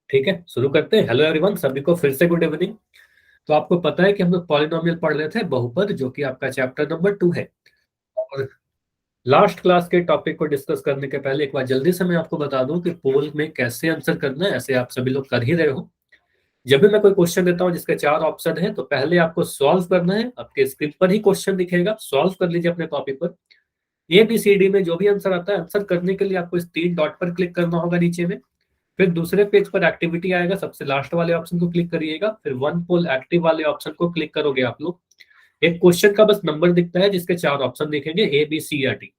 ठीक है, शुरू करते हैं। हेलो एवरीवन, सभी को फिर से गुड इवनिंग। तो आपको पता है कि हम लोग पॉलिनोमियल पढ़ रहे थे, बहुपद, जो कि आपका चैप्टर नंबर 2 है। और लास्ट क्लास के टॉपिक को डिस्कस करने के पहले एक बार जल्दी से मैं आपको बता दूं कि पोल में कैसे आंसर करना है। ऐसे आप सभी लोग कर ही रहे हो। जब भी मैं कोई क्वेश्चन देता हूं जिसके 4 ऑप्शन है, तो पहले आपको सॉल्व करना है। आपके स्क्रीन पर ही क्वेश्चन दिखेगा, सॉल्व कर लीजिए अपने कॉपी पर। ए बी सी डी में जो भी आंसर आता है, आंसर करने के लिए आपको इस 3 डॉट पर क्लिक करना होगा नीचे में। फिर दूसरे पेज पर एक्टिविटी आएगा, सबसे लास्ट वाले ऑप्शन को क्लिक करिएगा। फिर वन पोल एक्टिव वाले ऑप्शन को क्लिक करोगे आप लोग। एक क्वेश्चन का बस नंबर दिखता है जिसके 4 ऑप्शन दिखेंगे, ए बी सी या डी।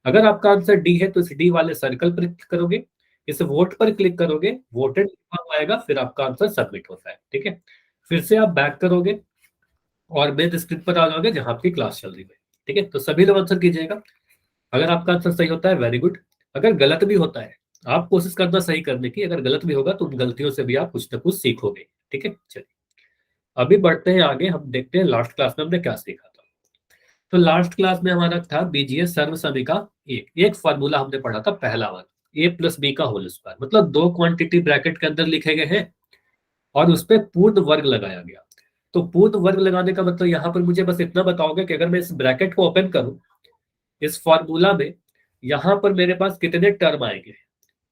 अगर आपका आंसर डी है तो इस डी वाले सर्कल पर क्लिक करोगे। इस वोट पर क्लिक करोगे, वोटेड लिखा हुआ आएगा, फिर आपका आंसर सबमिट होता है। ठीक है, फिर से आप बैक करोगे और मेन स्क्रीन पर आ जाओगे जहां आपकी क्लास चल रही है। ठीक है, तो सभी लोग आंसर कीजिएगा। अगर आपका आंसर सही होता है, वेरी गुड। अगर गलत भी होता है, आप कोशिश करना सही करने की। अगर गलत भी होगा तो उन गलतियों से भी आप कुछ ना कुछ सीखोगे। ठीक है, चलिए अभी बढ़ते हैं आगे। हम देखते हैं लास्ट क्लास में हमने क्या सीखा था। तो लास्ट क्लास में हमारा था बीजीय सर्वसमी का एक एक फॉर्मूला हमने पढ़ा था, पहला वाला, ए प्लस बी का होल स्क्वायर। मतलब दो क्वांटिटी ब्रैकेट के अंदर लिखे गए हैं और उस पर पूर्ण वर्ग लगाया गया। तो पूर्ण वर्ग लगाने का मतलब यहाँ पर मुझे बस इतना बताओगे कि अगर मैं इस ब्रैकेट को ओपन करूं, इस फॉर्मूला में यहां पर मेरे पास कितने टर्म आएंगे।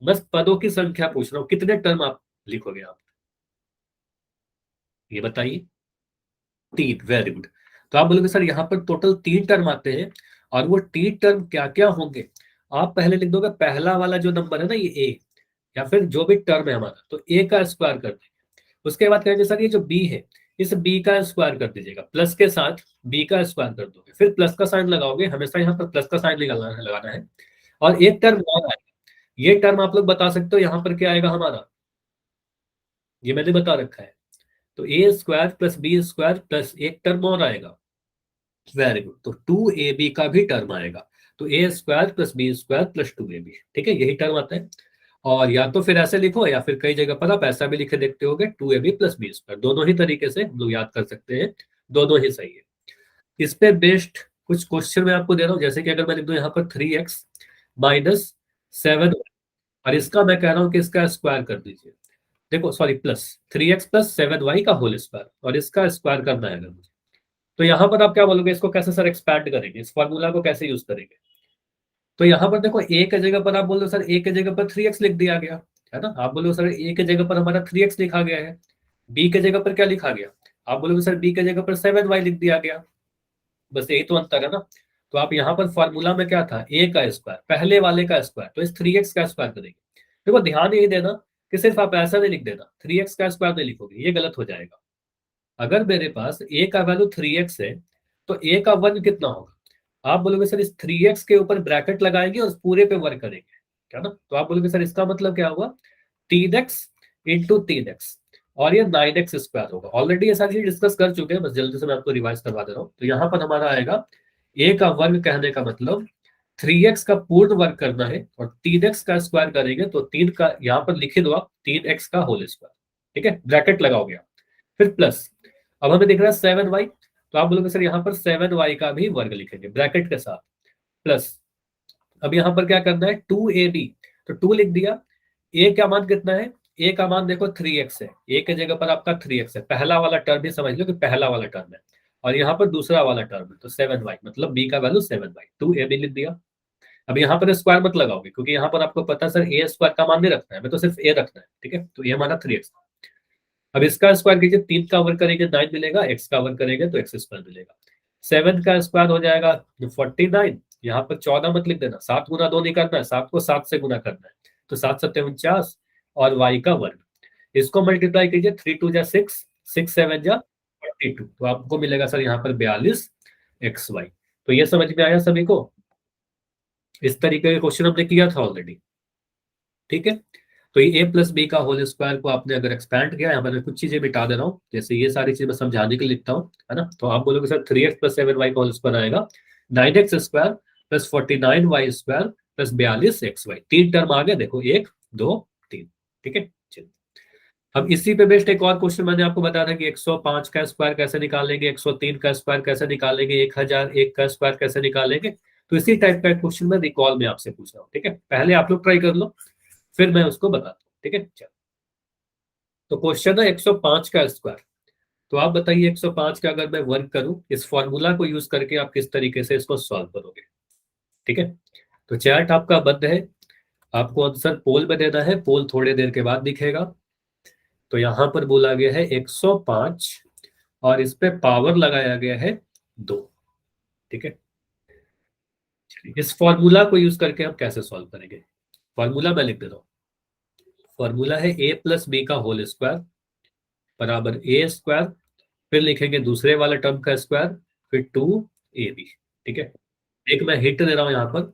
बस पदों की संख्या पूछ रहा हूं, कितने टर्म आप लिखोगे आप, ये बताइए। 3, वेरी गुड। तो आप बोलोगे सर यहाँ पर टोटल 3 टर्म आते हैं, और वो 3 टर्म क्या क्या होंगे। आप पहले लिख दोगे पहला वाला जो नंबर है ना, ये ए, या फिर जो भी टर्म है हमारा, तो ए का स्क्वायर कर देंगे। उसके बाद कहेंगे सर ये जो बी है, इस बी का स्क्वायर कर दीजिएगा, प्लस के साथ बी का स्क्वायर कर दोगे। फिर प्लस का साइन लगाओगे, हमेशा यहाँ पर प्लस का साइन लगाना है। और एक टर्म और आएगा। ये टर्म आप लोग बता सकते हो यहाँ पर क्या आएगा हमारा, ये मैंने बता रखा है। तो A square plus B square plus एक टर्म और आएगा, वेरी गुड, तो 2ab का भी टर्म आएगा। तो A square plus B square plus 2ab, ठीक है, यही टर्म आता है। और या तो फिर ऐसे लिखो, या फिर कई जगह पर आप ऐसा भी लिखे देखते होगे, 2ab प्लस बी स्क्वायर। दोनों ही तरीके से हम लोग याद कर सकते हैं, दोनों ही सही है। इस पे बेस्ड कुछ क्वेश्चन मैं आपको दे रहा हूँ, जैसे कि अगर मैं लिख दूं यहाँ पर 3x माइनस 7, और इसका मैं कह रहा हूँ कि इसका स्क्वायर कर दीजिए। देखो sorry, plus 3x plus 7y का होल स्क्वायर, और इसका स्क्वायर करना है अगर मुझे, तो यहाँ पर आप क्या बोलोगे, इसको कैसे सर एक्सपैंड करेंगे, इस फॉर्मूला को कैसे यूज करेंगे। तो यहाँ पर देखो, ए के जगह पर आप बोल दो सर, ए के जगह पर 3x लिख दिया गया है ना। आप बोलो सर ए के जगह पर हमारा 3x लिखा गया है। बी के जगह पर क्या लिखा गया, आप बोलोगे सर बी के जगह पर 7y लिख दिया गया। बस यही तो अंतर है ना। तो आप यहाँ पर फॉर्मूला में क्या था, ए का स्क्वायर, पहले वाले का स्क्वायर, तो इस 3x का स्क्वायर करेंगे। देखो ध्यान ये देना कि सिर्फ आप ऐसा नहीं लिख देना, 3x का स्क्वायर नहीं लिखोगे, ये गलत हो जाएगा। अगर मेरे पास ए का वैल्यू 3x है, तो ए का वर्ग कितना होगा। आप बोलोगे सर इस 3x के ऊपर ब्रैकेट लगाएंगे और पूरे पे वर्ग करेंगे, क्या ना। तो आप बोलोगे सर इसका मतलब क्या हुआ, 3x इंटू 3x, और ये 9x स्क्वायर होगा। ऑलरेडी ये सारी चीज डिस्कस कर चुके हैं, बस जल्दी से मैं आपको रिवाइज करवा दे रहा हूँ। तो यहाँ पर हमारा आएगा, ए का वर्ग कहने का मतलब 3x का पूर्ण वर्ग करना है, और 3x का स्क्वायर करेंगे तो 3 का यहाँ पर लिखे दो आप, 3x का होल स्क्वायर। ठीक है, ब्रैकेट लगाओगे आप, फिर प्लस। अब हमें दिख रहा है 7y, तो आप बोलोगे सर यहाँ पर 7y का भी वर्ग लिखेंगे ब्रैकेट के साथ, प्लस। अब यहाँ पर क्या करना है, 2ab, तो 2 लिख दिया। ए का मान कितना है, ए का मान देखो 3x है, ए के जगह पर आपका 3x है, पहला वाला टर्म भी समझ लो कि पहला वाला टर्म है, और यहाँ पर दूसरा वाला टर्म है, तो 7y, मतलब बी का वैल्यू 7y, 2ab लिख दिया। अब यहाँ पर स्क्वायर मत लगाओगे, क्योंकि यहाँ पर आपको पता है सर ए स्क्वायर का मान नहीं रखना है, हमें तो सिर्फ ए रखना है। ठीक है, तो ये हमारा 3x। अब इसका स्क्वायर कीजिए, 3 का वर्ग करेंगे 9 मिलेगा, एक्स का वर्ग करेंगे तो एक्स स्क्वायर मिलेगा। 7 का स्क्वायर हो जाएगा 49। यहाँ पर 14 मत लिख देना, 7 गुना 2 नहीं करना है, 7 को 7 से गुना करना है, तो 7 सत्ते 49, और y का वर्ग। इसको मल्टीप्लाई कीजिए, 3 2 जा 6, 6 7 जा 42, तो आपको मिलेगा सर यहाँ पर 42xy। तो ये समझ में आया सभी को। इस तरीके के क्वेश्चन हमने किया था ऑलरेडी। ठीक है, तो ये ए प्लस बी का होल स्क्वायर को आपने अगर एक्सपैंड किया, यहाँ पर मैं कुछ चीजें मिटा दे रहा हूँ, जैसे ये सारी चीजें मैं समझाने के लिए लिखता हूँ, है ना। तो आप बोलोगे सर 3x प्लस 7y का होल स्क्वायर आएगा 9x square plus 49y square plus 42xy। 3 term आ गए, देखो 1 2 3। ठीक है, चलिए अब इसी पे बेस्ड एक और क्वेश्चन मैंने आपको बताया था कि 105 का स्क्वायर कैसे निकालेंगे, 103 का स्क्वायर कैसे निकालेंगे, 1001 का स्क्वायर कैसे निकालेंगे। तो इसी टाइप का क्वेश्चन मैं रिकॉल में आपसे पूछ रहा हूँ। ठीक है, पहले आप लोग ट्राई कर लो, फिर मैं उसको बताता हूँ। ठीक है, चलो तो क्वेश्चन है 105 का स्क्वायर। तो आप बताइए 105 का अगर मैं वर्क करूं इस फॉर्मूला को यूज करके आप किस तरीके से इसको सॉल्व करोगे। ठीक है, तो चैट आपका बंद है, आपको आंसर पोल में देना है, पोल थोड़ी देर के बाद दिखेगा। तो यहां पर बोला गया है 105 और इस पे पावर लगाया गया है 2। ठीक है, चलिए इस फॉर्मूला को यूज करके हम कैसे सॉल्व करेंगे। फॉर्मूला मैं लिख देता हूँ। फॉर्मूला है ए प्लस बी का होल स्क्वायर बराबर ए स्क्वायर, फिर लिखेंगे दूसरे वाले टर्म का स्क्वायर, फिर 2ab। ठीक है, एक मैं हिंट दे रहा हूं यहाँ पर,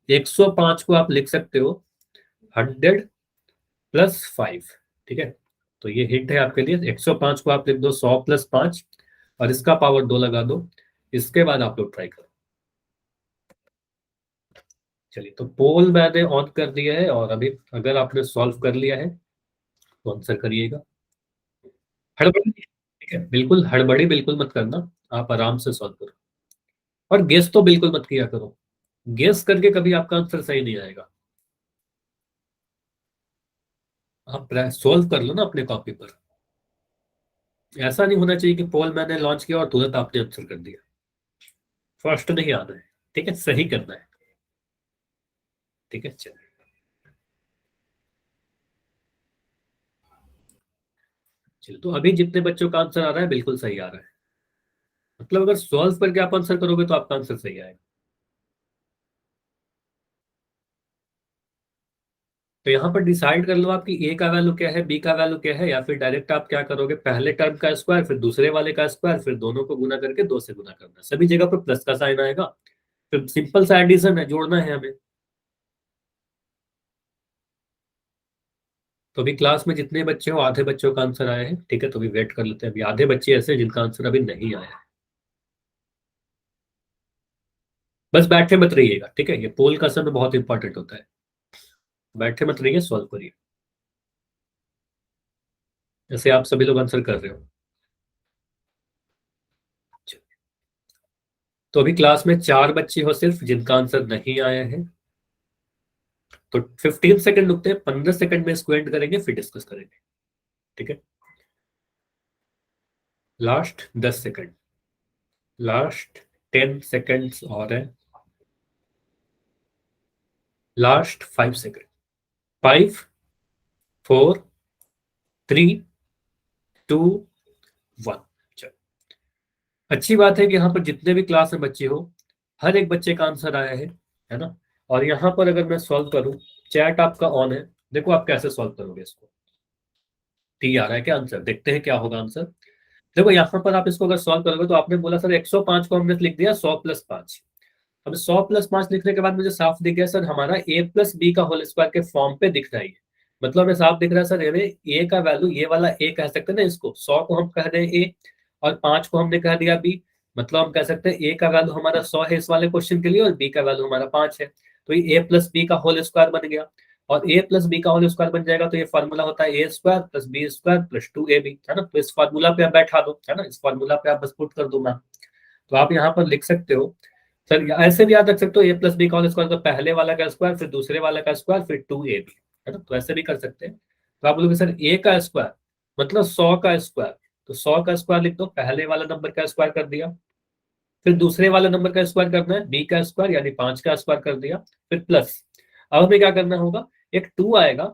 105 को आप लिख सकते हो 100 + 5। ठीक है, तो ये हिंट है आपके लिए। 105 को आप लिख दो 100 + 5 और इसका पावर 2 लगा दो। इसके बाद आप लोग ट्राई करो। चलिए, तो पोल मैंने ऑन कर दिया है और अभी अगर आपने सॉल्व कर लिया है तो आंसर करिएगा। हड़बड़ी, ठीक है, बिल्कुल हड़बड़ी बिल्कुल मत करना, आप आराम से सॉल्व करो। और गेस तो बिल्कुल मत किया करो, गेस करके कभी आपका आंसर सही नहीं आएगा। आप सॉल्व कर लो ना अपने कॉपी पर। ऐसा नहीं होना चाहिए कि पोल मैंने लॉन्च किया और तुरंत आपने आंसर कर दिया। फर्स्ट नहीं आना है, ठीक है, सही करना है। ठीक है, चलिए। चलिए, तो अभी जितने बच्चों का आंसर आ रहा है बिल्कुल सही आ रहा है। मतलब अगर सॉल्व करके आप आंसर करोगे तो आपका आंसर सही आएगा। तो यहाँ पर डिसाइड कर लो आपकी ए का वैल्यू क्या है, बी का वैल्यू क्या है, या फिर डायरेक्ट आप क्या करोगे, पहले टर्म का स्क्वायर फिर दूसरे वाले का स्क्वायर फिर दोनों को गुना करके 2 से गुना करना, सभी जगह पर प्लस का साइन आएगा। फिर सिंपल सा एडिशन है, जोड़ना है हमें। तो अभी क्लास में जितने बच्चे हो आधे बच्चों का आंसर आया है। ठीक है, तो अभी वेट कर लेते हैं, अभी आधे बच्चे ऐसे हैं जिनका आंसर अभी नहीं आया है। बस बैठे मत रहिएगा, ठीक है, ये पोल का समय बहुत इंपॉर्टेंट होता है। बैठे मत रहिए, सॉल्व करिए जैसे आप सभी लोग आंसर कर रहे हो। तो अभी क्लास में 4 बच्चे हो सिर्फ जिनका आंसर नहीं आया है। तो 15 सेकंड रुकते हैं, 15 सेकंड में इसको एंड करेंगे फिर डिस्कस करेंगे। ठीक है, लास्ट 10 सेकंड, लास्ट 10 सेकंड्स और है, लास्ट 5 सेकंड। 5 4 3 2 1। अच्छी बात है कि यहाँ पर जितने भी क्लास में बच्चे हो हर एक बच्चे का आंसर आया है ना। और यहाँ पर अगर मैं सॉल्व करूं, चैट आपका ऑन है, देखो आप कैसे सॉल्व करोगे इसको। टी आ रहा है क्या आंसर, देखते हैं क्या होगा आंसर। देखो यहाँ पर आप इसको अगर सॉल्व करोगे तो आपने बोला सर 105 को हमने लिख दिया 100 + 5। अब 100 + 5 लिखने के बाद मुझे साफ दिख गया सर हमारा ए प्लस बी का होल स्क्वायर के फॉर्म पे दिख रहा है। मतलब हमें साफ दिख रहा है सर, हमें ए का वैल्यू, ये वाला ए कह सकते हैं ना इसको, 100 को हम कह रहे हैं ए और 5 को हमने कह दिया बी। मतलब हम कह सकते हैं ए का वैल्यू हमारा 100 है इस वाले क्वेश्चन के लिए और बी का वैल्यू हमारा 5 है। तो ये ए प्लस बी का होल स्क्वायर बन गया। और ए प्लस बी का होल स्क्वायर बन जाएगा तो ये फॉर्मूला होता है A square plus B square plus 2ab, है ना। तो इस फॉर्मूला पे आप बैठा दो, है ना, इस फॉर्मूला पे आप बस पुट कर दो मैं। तो आप यहाँ पर लिख सकते हो सर, ऐसे भी याद रख सकते हो ए प्लस बी का होल स्क्वायर, तो पहले वाला का स्क्वायर फिर दूसरे वाला का स्क्वायर फिर 2ab, है ना। तो ऐसे भी कर सकते हैं। तो आप बोलोगे सर ए का स्क्वायर मतलब 100 का स्क्वायर, तो 100 का स्क्वायर लिख दो, पहले वाला नंबर का स्क्वायर कर दिया, फिर दूसरे वाले नंबर का स्क्वायर करना है, बी का स्क्वायर यानी 5 का स्क्वायर कर दिया, फिर प्लस। अब हमें क्या करना होगा, एक 2 आएगा,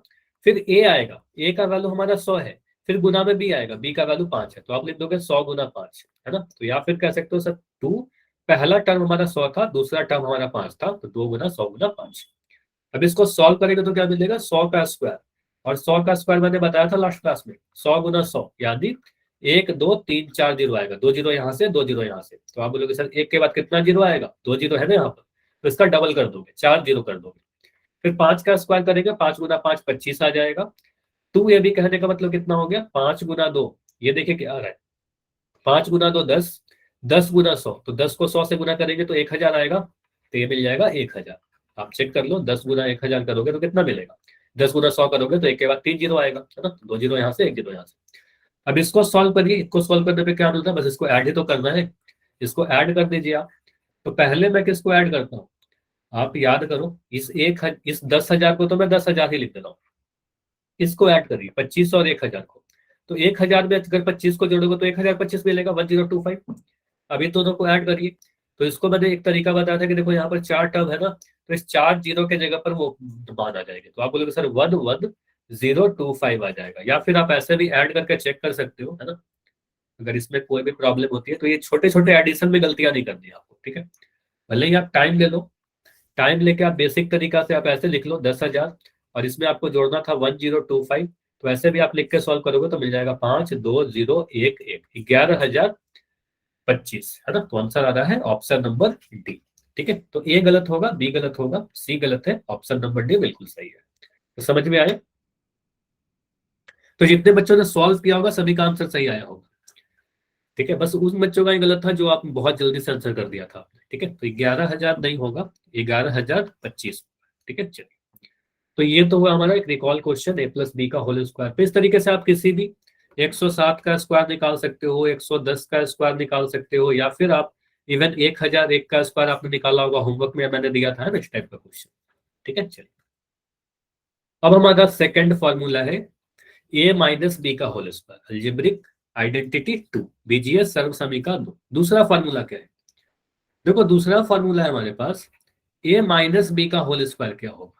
फिर ए आएगा, ए का वैल्यू हमारा 100 है, फिर गुना में बी आएगा, बी का वैल्यू 5 है, तो आप लिख दोगे 100 × 5, है ना। तो या फिर कह सकते हो सर 2, पहला टर्म हमारा 100 था, दूसरा टर्म हमारा 5 था, तो 2 × 100 × 5। अब इसको सॉल्व करेंगे तो क्या मिलेगा, 100 का स्क्वायर, और 100 का स्क्वायर मैंने बताया था लास्ट क्लास में, 100 × 100 यानी 1 2 3 4 जीरो आएगा, 2 जीरो यहाँ से 2 जीरो यहाँ से। तो आप बोलोगे सर एक के बाद कितना जीरो आएगा, 2 जीरो है ना यहाँ पर, तो इसका डबल कर दोगे, 4 जीरो कर दोगे। फिर 5 का स्क्वायर करेंगे, 5 × 5 25 आ जाएगा। 2ab कहने का मतलब कितना हो गया, 5 × 2, ये देखिए क्या आ रहा है, 5 × 2 10, 10 × 100, तो 10 को 100 से गुना करेंगे तो 1000 आएगा, तो ये मिल जाएगा 1000। आप चेक कर लो, 10 × 1000 करोगे तो कितना मिलेगा, 10 × 100 करोगे तो एक के बाद 3 जीरो आएगा, है ना, 2 जीरो यहाँ से 1 जीरो यहाँ से। अब इसको सॉल्व करिए, इसको सॉल्व करने पे क्या मिलता है, बस इसको ऐड ही तो करना है, इसको ऐड कर दीजिए आप। तो पहले मैं किसको ऐड करता हूँ, आप याद करो, इस 10,000 को तो मैं 10,000 ही लिख देता हूँ, इसको ऐड करिए 25 और 1000 को। तो 1000 में अगर 25 को जोड़ोगे तो 1025 मिलेगा, 1025। अब इन दोनों को ऐड करिए। तो इसको मैंने एक तरीका बताया था कि देखो यहाँ पर 4 टर्म है ना, तो इस 4 जीरो के जगह पर वो मान आ जाएंगे, तो आप बोलोगे सर 11025 आ जाएगा। या फिर आप ऐसे भी ऐड करके चेक कर सकते हो, है ना, अगर इसमें कोई भी प्रॉब्लम होती है। तो ये छोटे छोटे एडिशन में गलतियां नहीं करनी आपको, ठीक है। भले ही आप टाइम ले लो, टाइम लेके आप बेसिक तरीका से आप ऐसे लिख लो 10,000, और इसमें आपको जोड़ना था 1025। तो ऐसे भी आप लिख के सॉल्व करोगे तो मिल जाएगा 52011, 11,025, है ना। तो आंसर आ रहा है ऑप्शन नंबर डी। ठीक है, तो ए गलत होगा, बी गलत होगा, सी गलत है, ऑप्शन नंबर डी बिल्कुल सही है। तो समझ में आया। तो जितने बच्चों ने सॉल्व किया होगा सभी का आंसर सही आया होगा। ठीक है, बस उन बच्चों का ही गलत था जो आप बहुत जल्दी से आंसर कर दिया था आपने। ठीक है, तो 11,000 नहीं होगा, 11,025। ठीक है, चलिए। तो ये तो हुआ हमारा एक रिकॉल क्वेश्चन, ए प्लस बी का होल स्क्वायर। तो इस तरीके से आप किसी भी 107 का स्क्वायर निकाल सकते हो, 110 का स्क्वायर निकाल सकते हो, या फिर आप इवन 1001 का स्क्वायर आपने निकाला होगा, होमवर्क में मैंने दिया था ना इस टाइप का क्वेश्चन। ठीक है, चलिए। अब हमारा सेकंड फॉर्मूला है ए माइनस बी का होल स्क्वायर, अलजेब्रिक आइडेंटिटी 2, बीजीएस सर्व समीकरण 2। दूसरा फॉर्मूला क्या है? देखो दूसरा फॉर्मूला है हमारे पास, ए माइनस बी का होल स्क्वायर क्या होगा?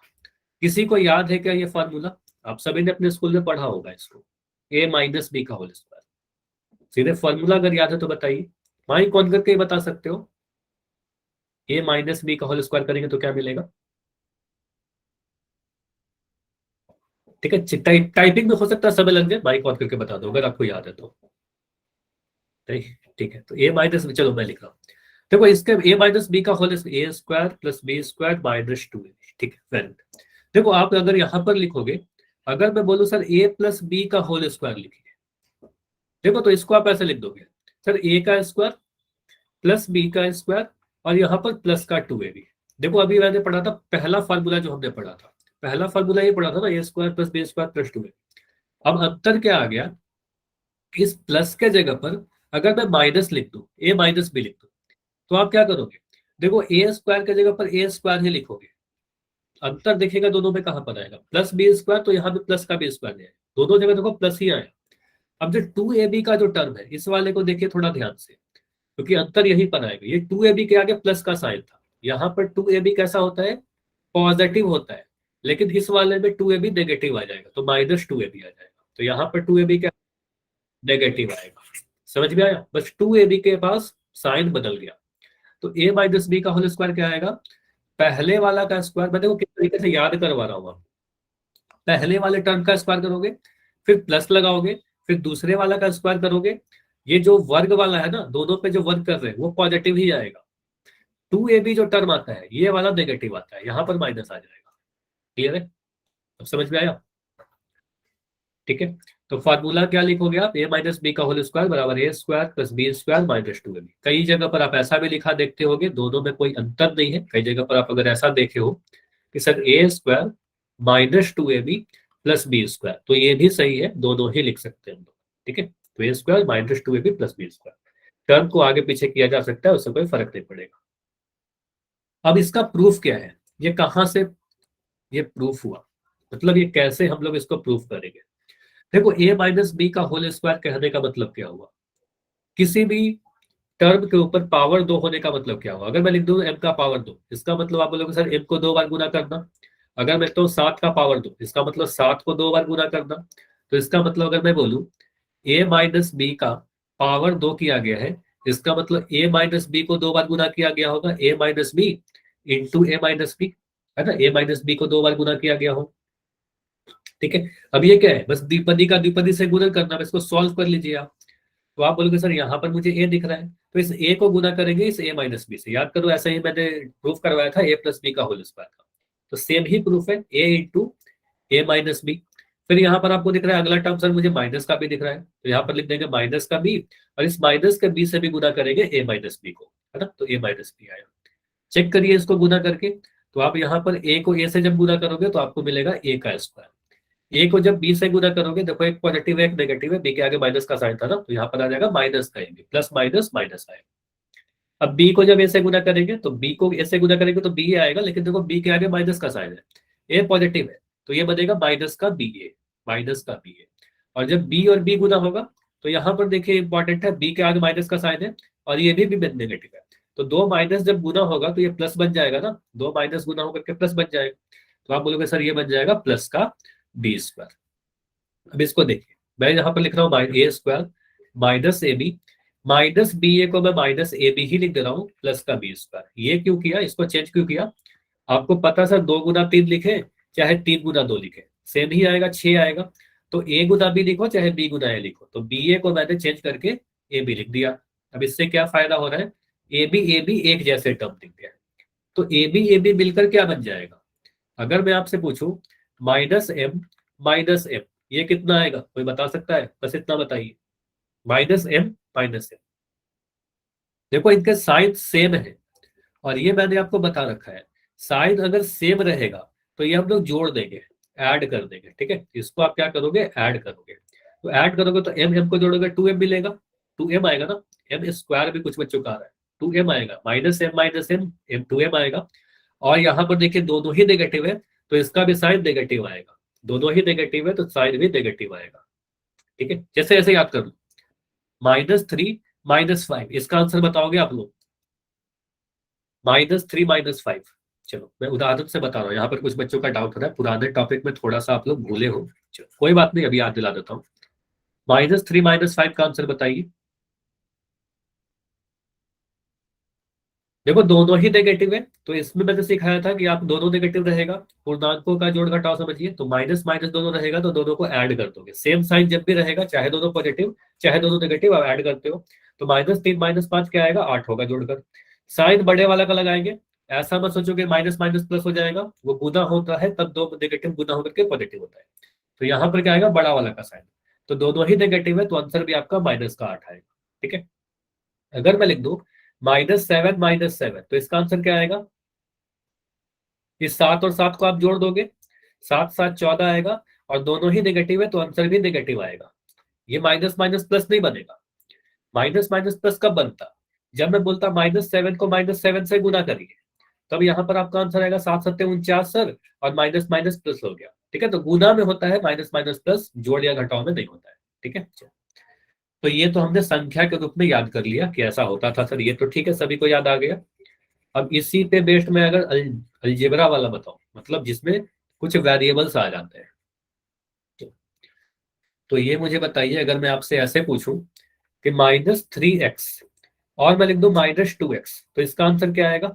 किसी को याद है क्या ये फॉर्मूला? आप सभी ने अपने स्कूल में पढ़ा होगा इसको, ए माइनस बी का होल स्क्वायर। सीधे फॉर्मूला अगर याद है तो बताइए, माइक ऑन करके ही बता सकते हो। ए माइनस बी का होल स्क्वायर करेंगे तो क्या मिलेगा? ठीक है, टाइपिंग में हो सकता है समय लग जाए, माइक ऑन करके बता दो अगर आपको याद है तो। ठीक है, तो ए माइनस, चलो मैं लिख रहा हूँ। देखो इसके ए माइनस बी का whole, A square plus B square minus 2। ठीक है, वेरी गुड। देखो आप अगर यहां पर लिखोगे, अगर मैं बोलूं सर ए प्लस बी का होल स्क्वायर लिखिए, देखो तो इसको आप ऐसे लिख दोगे, सर ए का स्क्वायर प्लस बी का स्क्वायर और यहाँ पर प्लस का 2ab। देखो अभी मैंने पढ़ा था पहला फार्मूला, जो हमने पढ़ा था पहला फार्मूला ये पढ़ा था ना, A square plus B square plus 2ab। अब अंतर क्या आ गया, इस प्लस के जगह पर अगर मैं माइनस लिख दूं, ए माइनस बी लिख दूं, तो आप क्या करोगे? देखो ए स्क्वायर की जगह पर ए स्क्वायर ही लिखोगे। अंतर देखिएगा दोनों में कहां पर आएगा, प्लस बी स्क्वायर, तो यहाँ पे प्लस का बी स्क्वायर है, दोनों जगह देखो प्लस ही आया। अब जो 2ab का जो टर्म है, इस वाले को देखिए थोड़ा ध्यान से, क्योंकि अंतर यही पर आएगा। ये 2ab के आगे प्लस का साइन था, यहाँ पर 2ab कैसा होता है, पॉजिटिव होता है, लेकिन इस वाले में 2ab नेगेटिव आ जाएगा, तो -2ab आ जाएगा। तो यहाँ पर 2ab क्या, नेगेटिव आएगा। समझ में आया, बस 2ab के पास साइन बदल गया। तो a माइनस बी का होल स्क्वायर क्या आएगा, पहले वाला का स्क्वायर, मैं देखो किस तरीके से याद करवा रहा हूँ आप। पहले वाले टर्म का स्क्वायर करोगे, फिर प्लस लगाओगे, फिर दूसरे वाला का स्क्वायर करोगे, ये जो वर्ग वाला है ना, दोनों पे जो वर्ग कर रहे हैं वो पॉजिटिव ही आएगा। 2ab जो टर्म आता है ये वाला नेगेटिव आता है, यहाँ पर माइनस आ जाएगा। क्लियर है, अब समझ में आया। ठीक है, तो फार्मूला क्या लिखोगे आप, ए माइनस बी का होल स्क्वायर बराबर A square plus B square minus 2ab। कई जगह पर आप ऐसा भी लिखा देखते होगे, दोनों में कोई अंतर नहीं है। कई जगह पर आप अगर ऐसा देखे हो कि sir A square minus 2ab plus B square, तो ये भी सही है, दोनों ही लिख सकते हैं हम लोग। ठीक है, तो A square minus 2ab plus B square, term को आगे पीछे किया जा सकता है, उससे कोई फर्क नहीं पड़ेगा। अब इसका प्रूफ क्या है, ये कहां से ये प्रूफ हुआ, मतलब ये कैसे हम लोग इसको प्रूफ करेंगे? देखो ए माइनस बी का होल स्क्वायर कहने का मतलब क्या हुआ, किसी भी टर्म के ऊपर पावर 2 होने का मतलब क्या हुआ? अगर मैं लिख दूं m का पावर 2, इसका मतलब आप बोलोगे सर m को 2 बार गुना करना। अगर मैं तो 7 का पावर 2, इसका मतलब 7 को 2 बार गुना करना। तो इसका मतलब अगर मैं बोलूं a माइनस बी का पावर 2 किया गया है, इसका मतलब a माइनस बी को 2 बार गुना किया गया होगा, a minus B into A minus B, है ना, a माइनस बी को 2 बार गुना किया गया हो। ठीक है, अब ये क्या है, बस द्विपदी का द्विपदी से गुणन करना, बस इसको सॉल्व कर लीजिए आप। तो आप बोलोगे सर यहाँ पर मुझे ए दिख रहा है, तो इस ए को गुना करेंगे इस ए माइनस बी से। याद करो, ऐसे ही मैंने प्रूफ करवाया था ए प्लस बी का होल स्क्वायर का, तो सेम ही प्रूफ है, ए इंटू ए माइनस बी। फिर यहाँ पर आपको दिख रहा है अगला टर्म, सर मुझे माइनस का भी दिख रहा है, तो यहाँ पर लिख देंगे माइनस का बी, और इस माइनस के बी से भी गुना करेंगे ए माइनस बी को, है ना, तो ए माइनस बी आया। चेक करिए इसको गुना करके, तो आप यहाँ पर ए को ए से जब गुना करोगे तो आपको मिलेगा ए का स्क्वायर। ए को जब बी से गुना करोगे, देखो एक पॉजिटिव है एक नेगेटिव है, बी के आगे माइनस का साइन था ना, तो यहाँ पर आ जाएगा माइनस का ए, प्लस माइनस माइनस आएगा। अब बी को जब ए से गुना करेंगे, तो बी को ए से गुना करेंगे तो बी आएगा, लेकिन देखो बी के आगे माइनस का साइन है, ए पॉजिटिव है, तो ये बनेगा माइनस का बी ए, माइनस का बी ए। और जब बी और बी गुना होगा तो यहाँ पर देखिए इंपॉर्टेंट है, बी के आगे माइनस का साइन है और ये भी नेगेटिव है, तो दो माइनस जब गुना होगा तो ये प्लस बन जाएगा ना, दो माइनस गुना होकर के प्लस बन जाएगा। तो आप बोलोगे सर ये बन जाएगा प्लस का बी स्क्वायर। अब इसको देखिए, मैं यहाँ पर लिख रहा हूँ A square minus A B, minus B A को मैं माइनस ए बी ही लिख दे रहा हूँ प्लस का बी स्क्वायर। ये क्यों किया, इसको चेंज क्यों किया? आपको पता सर 2 गुना 3 लिखे चाहे 3 गुना 2 लिखे सेम ही आएगा, 6 आएगा। तो ए गुना बी लिखो चाहे बी गुना ए लिखो, तो बी ए को मैंने चेंज करके ए बी लिख दिया। अब इससे क्या फायदा हो रहा है, ए बी एक जैसे टर्म दिख गया। तो ए बी मिलकर क्या बन जाएगा? अगर मैं आपसे पूछूं माइनस एम ये कितना आएगा, कोई बता सकता है? बस इतना बताइए, माइनस एम। देखो इनके साइन सेम है और ये मैंने आपको बता रखा है, साइन अगर सेम रहेगा तो ये हम लोग जोड़ देंगे, ऐड कर देंगे, ठीक है। इसको आप क्या करोगे, ऐड करोगे। तो ऐड करोगे तो एम एम को जोड़ोगे 2m मिलेगा, 2m आएगा ना, एम स्क्वायर भी कुछ बच्चों का आ रहा है, 2m आएगा, माइनस एम एम 2m आएगा। और यहाँ पर देखिए दोनों ही नेगेटिव है तो इसका भी साइन नेगेटिव आएगा, दोनों ही नेगेटिव है तो साइन भी नेगेटिव आएगा, ठीक है। जैसे ऐसे याद कर लो, -3 -5 इसका आंसर बताओगे आप लोग, -3 -5। चलो मैं उदाहरण से बता रहा हूँ, यहाँ पर कुछ बच्चों का डाउट हो रहा है, पुराने टॉपिक में थोड़ा सा आप लोग भूले हो, चलो कोई बात नहीं, अभी याद दिला देता हूँ। -3 -5 का आंसर बताइए। देखो दोनों ही नेगेटिव है तो इसमें मैंने सिखाया था कि आप दोनों नेगेटिव रहेगा, पूर्णांकों का जोड़ घटाव समझिए, तो माइनस माइनस दोनों रहेगा तो दोनों को ऐड कर दोगे, सेम साइन जब भी रहेगा चाहे दोनों पॉजिटिव चाहे दोनों नेगेटिव आप ऐड करते हो। तो -3 -5 क्या आएगा, 8 होगा जोड़कर। साइन बड़े वाला का लगाएंगे, ऐसा मत सोचो कि माइनस माइनस प्लस हो जाएगा, वो गुना होता है तब दो नेगेटिव गुना होकर के पॉजिटिव होता है। तो यहाँ पर क्या आएगा, बड़ा वाला का साइन, तो दोनों ही नेगेटिव है तो आंसर भी आपका -8 आएगा, ठीक है। अगर मैं लिख दूं -7 तो इसका आंसर क्या आएगा, इस 7 और 7 को आप जोड़ दोगे, 7 7 14 आएगा और दोनों ही नेगेटिव है तो आंसर भी नेगेटिव आएगा। ये माइनस माइनस प्लस नहीं बनेगा, माइनस माइनस प्लस कब बनता, जब मैं बोलता -7 को -7 से गुना करिए, तब यहाँ पर आपका आंसर आएगा 7 7 49 सर, और माइनस माइनस प्लस हो गया, ठीक है। तो गुना में होता है माइनस माइनस प्लस, जोड़ या घटाव में नहीं होता है, ठीक है। तो ये तो हमने संख्या के रूप में याद कर लिया कि ऐसा होता था सर, ये तो ठीक है, सभी को याद आ गया। अब इसी पे बेस्ड में अगर अलजेब्रा वाला बताओ, मतलब जिसमें कुछ वेरिएबल्स आ जाते हैं, तो ये मुझे बताइए, अगर मैं आपसे ऐसे पूछूं कि -3x और मैं लिख दूं -2x तो इसका आंसर क्या आएगा?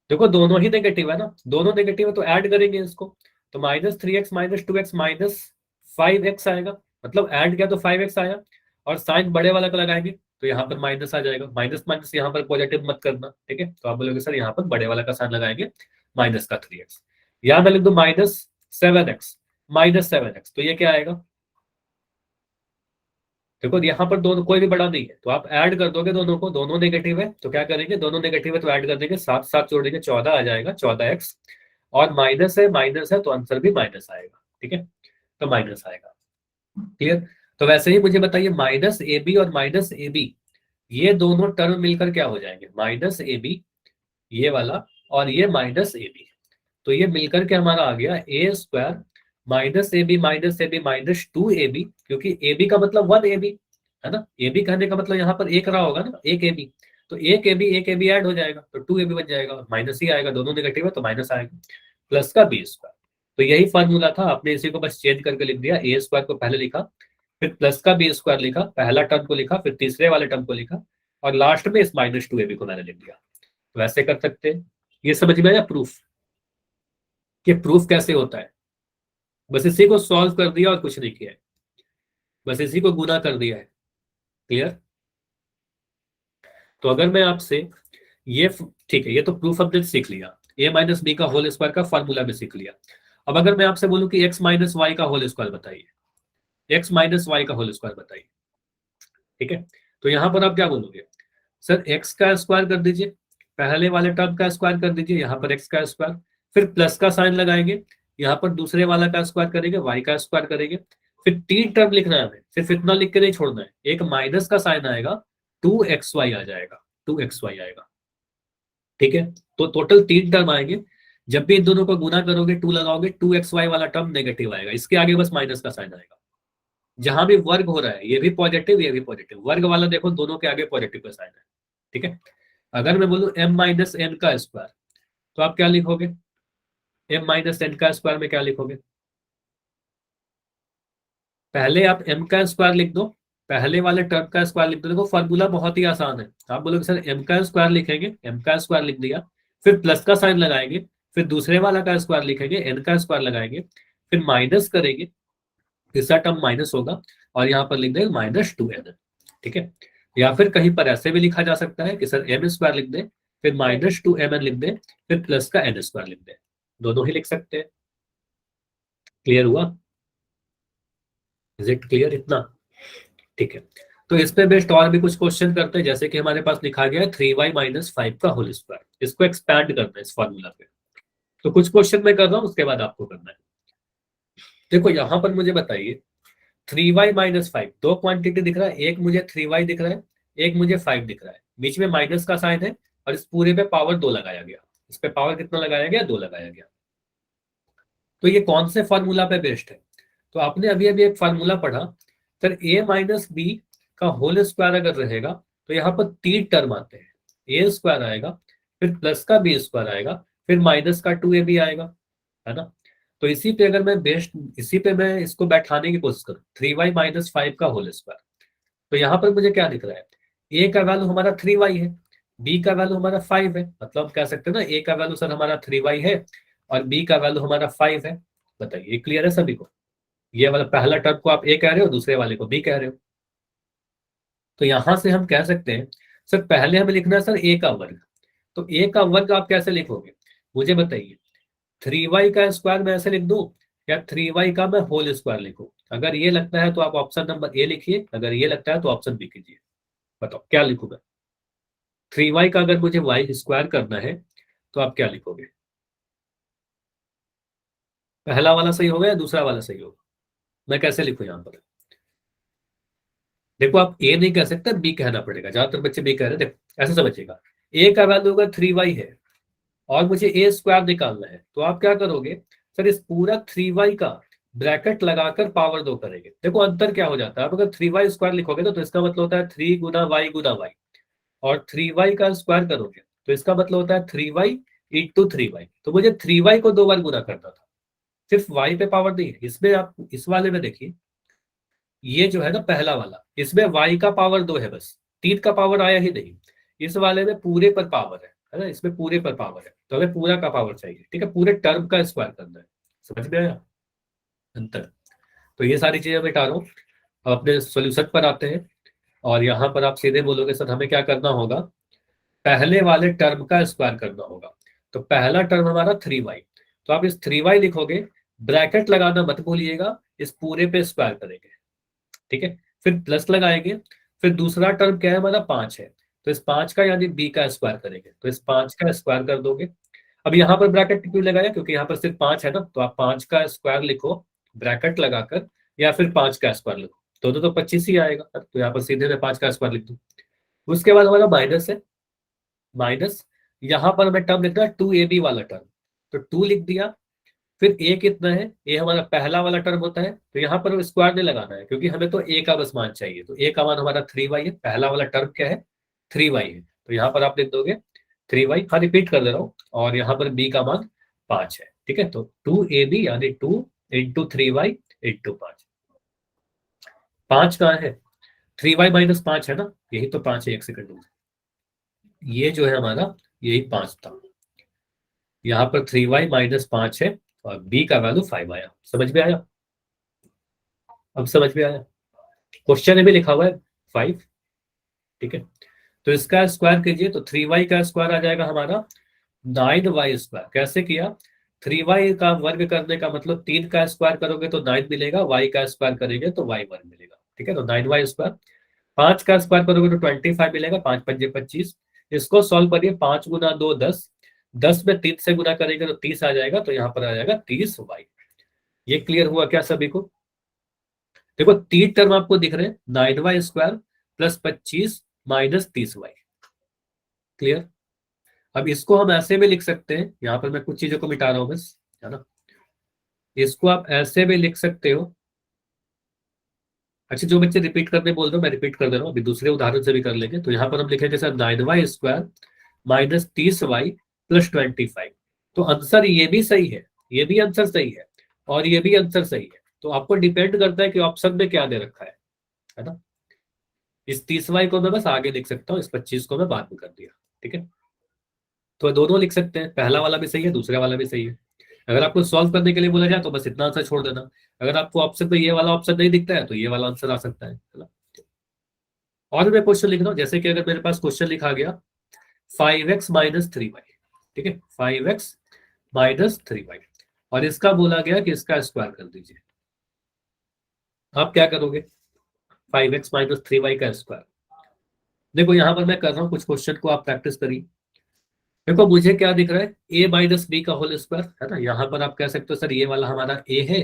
देखो दोनों ही नेगेटिव है ना, दोनों नेगेटिव है तो ऐड करेंगे इसको, तो -3x -2x -5x आएगा, मतलब ऐड किया तो 5x आया, और साइन बड़े वाला का लगाएंगे तो यहाँ पर माइनस आ जाएगा, माइनस माइनस यहाँ पर पॉजिटिव मत करना, ठीक है। तो आप बोलोगे सर यहाँ पर बड़े वाला का साइन लगाएंगे -3x, यहाँ मैं लिख दूं -7x तो ये क्या आएगा, देखो यहाँ पर दोनों कोई भी बड़ा नहीं है तो आप ऐड कर दोगे दोनों को, दोनों नेगेटिव है तो क्या करेंगे, दोनों नेगेटिव है तो ऐड कर देंगे, 7 7 जोड़ेंगे 14 आ जाएगा, 14x, और माइनस है तो आंसर भी माइनस आएगा, ठीक है। तो माइनस आएगा, क्लियर। तो वैसे ही मुझे बताइए -AB और -AB ये दोनों टर्म मिलकर क्या हो जाएंगे, -AB ये वाला और ये -AB, तो ये मिलकर के हमारा आ गया A² -AB -2AB, क्योंकि AB का मतलब 1AB है ना, AB कहने का मतलब यहाँ पर एक रहा होगा ना, एक AB, तो एक AB ऐड हो जाएगा तो 2AB बन जाएगा, माइनस ही आएगा, दोनों नेगेटिव है तो माइनस आएगा, प्लस का B²। तो यही फॉर्मूला था, आपने इसी को बस चेंज करके लिख दिया, A² को पहले लिखा, फिर प्लस का B² लिखा, पहला टर्म को लिखा, फिर तीसरे वाले टर्म को लिखा, और लास्ट में इस -2AB को मैंने लिख दिया। तो ऐसे कर सकते हैं, ये समझ में आया प्रूफ, कि प्रूफ कैसे होता है, बस इसी को सॉल्व कर दिया और कुछ नहीं किया है, बस इसी को गुना कर दिया है, क्लियर। तो अगर मैं आपसे ये ठीक है, ये तो प्रूफ हमने सीख लिया, a - b का होल स्क्वायर का फॉर्मूला भी सीख लिया। अब अगर मैं आपसे बोलूं कि x - y का होल स्क्वायर बताइए, x - y का होल स्क्वायर बताइए, ठीक है। तो यहां पर आप क्या बोलोगे, सर x का स्क्वायर कर दीजिए, पहले वाले टर्म का स्क्वायर कर दीजिए, यहाँ पर x का स्क्वायर, फिर प्लस का साइन लगाएंगे, यहाँ पर दूसरे वाला का स्क्वायर करेंगे, y का स्क्वायर करेंगे, फिर 3 टर्म लिखना है हमें, सिर्फ इतना लिख के नहीं छोड़ना है, एक माइनस का साइन आएगा, 2xy आ जाएगा, 2xy आएगा, ठीक है। तो टोटल 3 टर्म आएंगे, जब भी इन दोनों को गुना करोगे 2 लगाओगे, 2xy वाला टर्म नेगेटिव आएगा, इसके आगे बस माइनस का साइन आएगा। जहां भी वर्ग हो रहा है, ये भी पॉजिटिव ये भी पॉजिटिव, वर्ग वाला देखो दोनों के आगे पॉजिटिव का साइन है। ठीक है, अगर मैं बोलूं m माइनस एन का स्क्वायर, तो आप क्या लिखोगे? m माइनस एन का स्क्वायर में क्या लिखोगे? पहले आप m का स्क्वायर लिख दो, पहले वाले टर्म का स्क्वायर लिख दो। देखो फॉर्मूला बहुत ही आसान है, आप बोलोगे सर m का स्क्वायर लिखेंगे, m का स्क्वायर लिख दिया, फिर प्लस का साइन लगाएंगे, फिर दूसरे वाला का स्क्वायर लिखेंगे, n का स्क्वायर लगाएंगे, फिर माइनस करेंगे, तीसरा टर्म माइनस होगा, और यहाँ पर लिख देंगे -2n। ठीक है, या फिर कहीं पर ऐसे भी लिखा जा सकता है कि सर m स्क्वायर लिख दें, फिर -2mn लिख दें, फिर प्लस का n स्क्वायर लिख दें, दोनों ही लिख सकते हैं। क्लियर हुआ? इज इट क्लियर इतना? ठीक है, तो इस पे बेस्ड और भी कुछ क्वेश्चन करते हैं, जैसे कि हमारे पास लिखा गया है 3y माइनस 5 का होल स्क्वायर, इसको एक्सपैंड करना है इस फॉर्मूला पे। तो कुछ क्वेश्चन मैं कर रहा हूँ, उसके बाद आपको करना है। देखो यहाँ पर मुझे बताइए 3y माइनस 5, दो क्वांटिटी दिख रहा है, एक मुझे 3y दिख रहा है, एक मुझे 5 दिख रहा है, बीच में माइनस का साइन है, और इस पूरे पे पावर 2 लगाया गया। इस पे पावर कितना लगाया गया? 2 लगाया गया। तो ये कौन से फॉर्मूला पे बेस्ड है? तो आपने अभी अभी एक फार्मूला पढ़ा, सर ए माइनस बी का होल स्क्वायर अगर रहेगा तो यहाँ पर 3 टर्म आते हैं, ए स्क्वायर आएगा, फिर प्लस का बी स्क्वायर आएगा, फिर माइनस का 2ab आएगा, है ना? तो इसी पे अगर मैं बेस्ड, इसी पे मैं इसको बैठाने की कोशिश करूँ, 3y माइनस 5 का होल स्क्वायर, तो यहाँ पर मुझे क्या दिख रहा है? ए का वैल्यू हमारा 3y है, बी का वैल्यू हमारा 5 है, मतलब हम कह सकते हैं ना ए का वैल्यू सर हमारा 3y है और बी का वैल्यू हमारा 5 है। बताइए क्लियर है सभी को? ये वाला पहला टर्म को आप ए कह रहे हो, दूसरे वाले को बी कह रहे हो। तो यहां से हम कह सकते हैं सर पहले हमें लिखना है सर ए का वर्ग, तो ए का वर्ग आप कैसे लिखोगे मुझे बताइए? 3y का स्क्वायर मैं ऐसे लिख दूं, या 3y का मैं होल स्क्वायर लिखूं? अगर ये लगता है तो आप ऑप्शन नंबर ए लिखिए, अगर ये लगता है तो ऑप्शन बी कीजिए। बताओ क्या लिखूं मैं? 3y का अगर मुझे y स्क्वायर करना है तो आप क्या लिखोगे? पहला वाला सही होगा या दूसरा वाला सही होगा? मैं कैसे लिखूं यहाँ पर? देखो आप ए नहीं कह सकते, बी कहना पड़ेगा, ज्यादातर बच्चे बी कह रहे हैं। देखो ऐसे समझिएगा, ए का वैल्यू होगा 3y है, और मुझे ए स्क्वायर निकालना है, तो आप क्या करोगे? सर इस पूरा 3y का ब्रैकेट लगाकर पावर 2 करेंगे। देखो अंतर क्या हो जाता है, आप अगर 3y स्क्वायर लिखोगे तो इसका मतलब होता है 3 गुना y, और 3y का स्क्वायर करोगे तो इसका मतलब होता है 3y इंटू 3y। तो मुझे 3y को 2 बार गुना करना था, सिर्फ y पे पावर नहीं है। इसमें आप इस वाले में देखिए, ये जो है ना पहला वाला, इसमें y का पावर 2 है, बस 3 का पावर आया ही नहीं। इस वाले में पूरे पर पावर है ना, इसमें पूरे पर पावर है, तो हमें पूरा का पावर चाहिए। ठीक है, पूरे टर्म का स्क्वायर करना है। समझ में आया अंतर? तो ये सारी चीजें मैं बता रहा हूँ। अब अपने सोल्यूशन पर आते हैं, और यहाँ पर आप सीधे बोलोगे सर हमें क्या करना होगा? पहले वाले टर्म का स्क्वायर करना होगा। तो पहला टर्म हमारा 3y, तो आप इस 3y लिखोगे, ब्रैकेट लगाना मत भूलिएगा, इस पूरे पे स्क्वायर करेंगे। ठीक है, फिर प्लस लगाएंगे, फिर दूसरा टर्म क्या है हमारा 5 है, तो इस 5 का यानी बी का स्क्वायर करेंगे, तो इस 5 का स्क्वायर कर दोगे। अब यहाँ पर ब्रैकेट क्यों लगाया? क्योंकि यहाँ पर सिर्फ 5 है ना, तो आप 5 का स्क्वायर लिखो ब्रैकेट लगाकर, या फिर 5 का स्क्वायर लिखो, दोनों तो 25 ही आएगा, तो यहाँ पर सीधे मैं 5 का स्क्वायर लिख दूँ। उसके बाद हमारा माइनस है, माइनस, यहाँ पर हमें टर्म लिखना है 2ab वाला टर्म, तो 2 लिख दिया। फिर ए कितना है? ए हमारा पहला वाला टर्म होता है, तो यहाँ पर स्क्वायर नहीं लगाना है, क्योंकि हमें तो ए का बस मान चाहिए। तो ए का मान हमारा 3y है, पहला वाला टर्म क्या है? 3y है, तो यहाँ पर आप लिख दोगे 3y। हाँ रिपीट कर दे रहा हूँ, और यहाँ पर b का मान 5 है। ठीक है, तो 2ab यानी 2 इंटू 3y इंटू 5। 5 कहाँ है? 3y माइनस 5 है ना, यही तो 5 है, एक सेकंड में, ये जो है हमारा यही 5 था। यहाँ पर 3y माइनस 5 है, और b का वैल्यू 5 आया। समझ में आया? अब समझ में आया? क्वेश्चन में भी लिखा हुआ है 5। ठीक है, तो इसका स्क्वायर कीजिए, तो 3y का स्क्वायर आ जाएगा हमारा 9y स्क्वायर। कैसे किया? 3y का वर्ग करने का मतलब 3 का स्क्वायर करोगे तो 9 मिलेगा, y का स्क्वायर करेंगे तो y वर्ग मिलेगा। ठीक है, तो 9y स्क्वायर। 5 का स्क्वायर करोगे तो 25 मिलेगा, 5 पंजे 25। इसको सॉल्व करिए, 5 गुना 2 10, 10 में 3 से गुना करेंगे तो 30 आ जाएगा, तो यहाँ पर आ जाएगा 30y। ये क्लियर हुआ क्या सभी को? देखो 3 टर्म आपको दिख रहे हैं, 9y square plus 25 minus 30y। Clear? अब इसको हम ऐसे भी लिख सकते हैं, यहाँ पर मैं कुछ चीजों को मिटा रहा हूँ बस, है ना। इसको आप ऐसे भी लिख सकते हो। अच्छा, जो बच्चे रिपीट करने बोल रहे हो मैं रिपीट कर दे रहा हूँ, अभी दूसरे उदाहरण से भी कर लेंगे। तो यहाँ पर हम लिखेंगे sir 9y² minus 30y plus 25। तो आंसर ये भी सही है, ये भी आंसर सही है, और ये भी आंसर सही है। तो आपको डिपेंड करता है कि ऑप्शन में क्या दे रखा है ना। इस 30y को मैं बस आगे लिख सकता हूँ, इस 25 को मैं बाद में कर दिया, ठीक है। तो दोनों लिख सकते हैं, पहला वाला भी सही है, दूसरा वाला भी सही है। अगर आपको सॉल्व करने के लिए बोला जाए तो बस इतना आंसर छोड़ देना। अगर आपको ऑप्शन पे ये वाला ऑप्शन नहीं दिखता है तो ये वाला आंसर आ सकता है ना। और मैं क्वेश्चन लिख रहा हूँ, जैसे कि अगर मेरे पास क्वेश्चन लिखा गया 5x माइनस 3y, ठीक है, 5x माइनस 3y, और इसका बोला गया कि इसका स्क्वायर कर दीजिए। आप क्या करोगे? 5x माइनस 3y का स्क्वायर। देखो यहाँ पर मैं कर रहा हूँ कुछ क्वेश्चन को, आप प्रैक्टिस करिए। देखो मुझे क्या दिख रहा है, a माइनस बी का होल स्क्वायर, है ना। यहाँ पर आप कह सकते हो सर ये वाला हमारा a है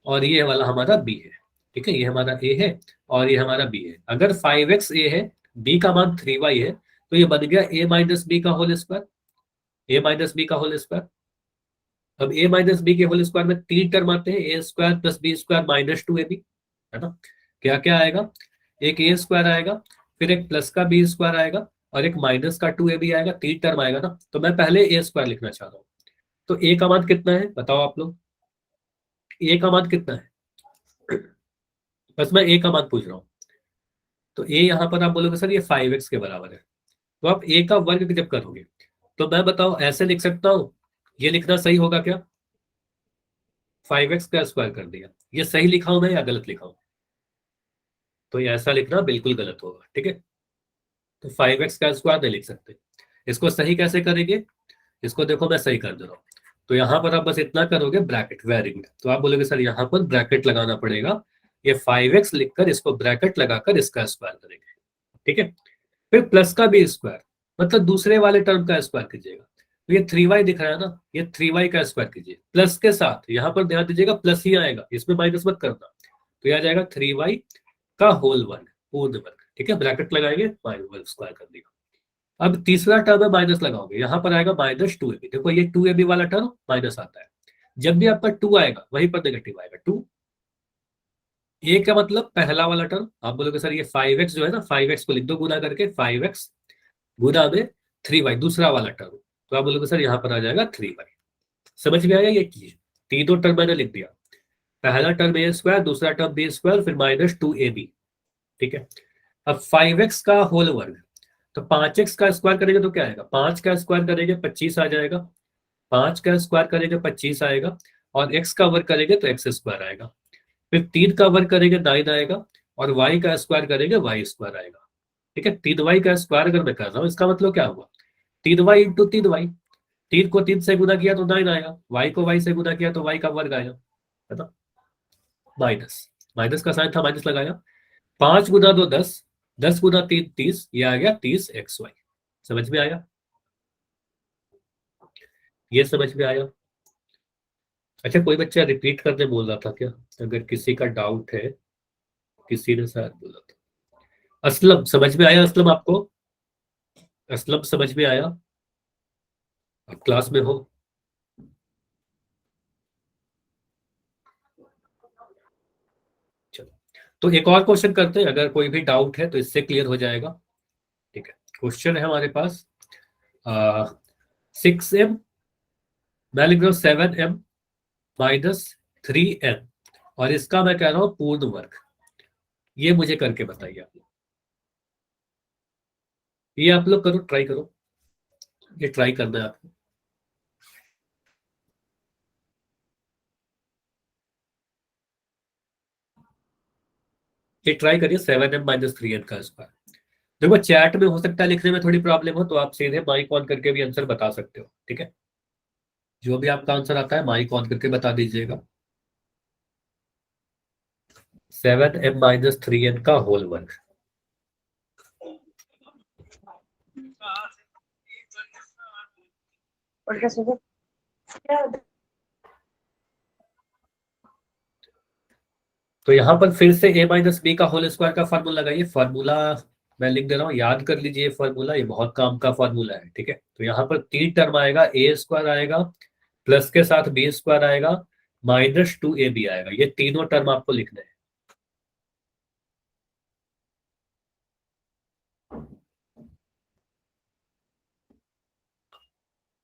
और ये वाला हमारा b है, ठीक है। ये हमारा a है और ये हमारा b है। अगर 5x a है, b का मान 3y है, तो ये बन गया a माइनस बी का whole square, a minus B का होल स्क्वायर। अब a माइनस बी के होल स्क्वायर में 3 टर्म आते हैं, A square plus B square minus 2ab, है ना। क्या क्या आएगा? एक ए स्क्वायर आएगा, फिर एक प्लस का बी स्क्वायर आएगा, और एक माइनस का 2ab आएगा। 3 टर्म आएगा ना, तो मैं पहले ए स्क्वायर लिखना चाह रहा हूँ। तो ए का मान कितना है बताओ आप लोग, ए का मान कितना है? बस मैं ए का मान पूछ रहा हूँ। तो ए यहाँ पर आप बोलोगे सर ये 5x के बराबर है। तो आप ए का वर्ग जब करोगे तो मैं बताओ ऐसे लिख सकता हूँ, ये लिखना सही होगा क्या? 5x का स्क्वायर कर दिया, ये सही लिखा हूं मैं या गलत लिखा हूं? तो ये ऐसा लिखना बिल्कुल गलत होगा, ठीक है। तो 5x का स्क्वायर नहीं लिख सकते। इसको सही कैसे करेंगे? इसको देखो मैं सही कर दे रहा हूँ। तो यहाँ पर आप बस इतना करोगे ब्रैकेट, वेरी गुड। तो आप बोलोगे सर यहाँ पर ब्रैकेट लगाना पड़ेगा, ये 5x लिखकर इसको ब्रैकेट लगाकर इसका स्क्वायर करेंगे, ठीक है। फिर प्लस का भी स्क्वायर, मतलब दूसरे वाले टर्म का स्क्वायर कीजिएगा। तो ये 3y दिख रहा है ना, ये 3y का स्क्वायर कीजिए प्लस के साथ। यहाँ पर ध्यान दीजिएगा प्लस ही आएगा, इसमें माइनस मत करना। तो ये आ जाएगा 3y का होल वर्ग, पूर्ण वर्ग, ठीक है। ब्रैकेट लगाएंगे, वर्ग स्क्वायर कर दिया। अब तीसरा टर्म है माइनस लगाओगे, यहाँ पर आएगा माइनस 2ab। देखो ये 2ab वाला टर्म माइनस आता है, जब भी आपका 2 आएगा वहीं पर नेगेटिव आएगा 2। ए का मतलब पहला वाला टर्म। आप बोलोगे सर ये 5x जो है ना, 5x को लिख दो गुना करके, 5x गुना में 3y दूसरा वाला टर्म। तो आप बोलोगे सर यहाँ पर आ जाएगा 3y। समझ में आया ये की? तीनों टर्म मैंने लिख दिया, पहला टर्म ए स्क्वायर, दूसरा टर्म बी स्क्वायर, फिर माइनस 2ab, ठीक है। अब 5x का होल वर्ग, तो 5x का स्क्वायर करेंगे तो क्या आएगा? 5 का स्क्वायर करेंगे 25 आ जाएगा, 5 का स्क्वायर करेंगे 25 आएगा, और x का वर्ग करेंगे तो x स्क्वायर आएगा। फिर 3 का वर्ग करेंगे 9 आएगा, और y का स्क्वायर करेंगे y स्क्वायर आएगा, ठीक है। 3y का स्क्वायर अगर मैं कर रहा हूँ, इसका मतलब क्या हुआ? 3y इंटू 3y, 3 को 3 से गुना किया तो 9 आएगा, y को y से गुना किया तो y का वर्ग आएगा, है ना। माइनस, माइनस का साइन था, माइनस लगाया। 5 गुना 2 10, 10 गुना 3 30, ये आ गया 30xy। समझ में आया? ये समझ में आया? अच्छा, कोई बच्चा रिपीट करने बोल रहा था क्या? अगर किसी का डाउट है, किसी ने शायद बोला था। असलम, समझ में आया? असलम आपको, असलम समझ में आया? आप क्लास में हो? चलो, तो एक और क्वेश्चन करते हैं, अगर कोई भी डाउट है तो इससे क्लियर हो जाएगा, ठीक है। क्वेश्चन है हमारे पास 6m, मैं लिख रहा हूँ 7m माइनस 3n, और इसका मैं कह रहा हूँ पूर्ण वर्ग। ये मुझे करके बताइए आप लोग। ये आप लोग करो, ट्राई करो, ये ट्राई करना है आपको। ये ट्राई करिए 7m-3n का स्क्वायर। देखो चैट में हो सकता है लिखने में थोड़ी प्रॉब्लम हो, तो आप सीधे माइक ऑन करके भी आंसर बता सकते हो, ठीक है। जो भी आपका आंसर आता है माइक ऑन करके बता दीजिएगा। 7m-3n का होल वर्ग। तो यहां पर फिर से a माइनस बी का होल स्क्वायर का फार्मूला लगाइए। फार्मूला मैं लिख दे रहा हूँ, याद कर लीजिए ये फॉर्मूला, ये बहुत काम का फॉर्मूला है, ठीक है। तो यहाँ पर तीन टर्म आएगा, ए स्क्वायर आएगा, प्लस के साथ बी स्क्वायर आएगा, माइनस टू ए बी आएगा। ये तीनों टर्म आपको लिखने हैं।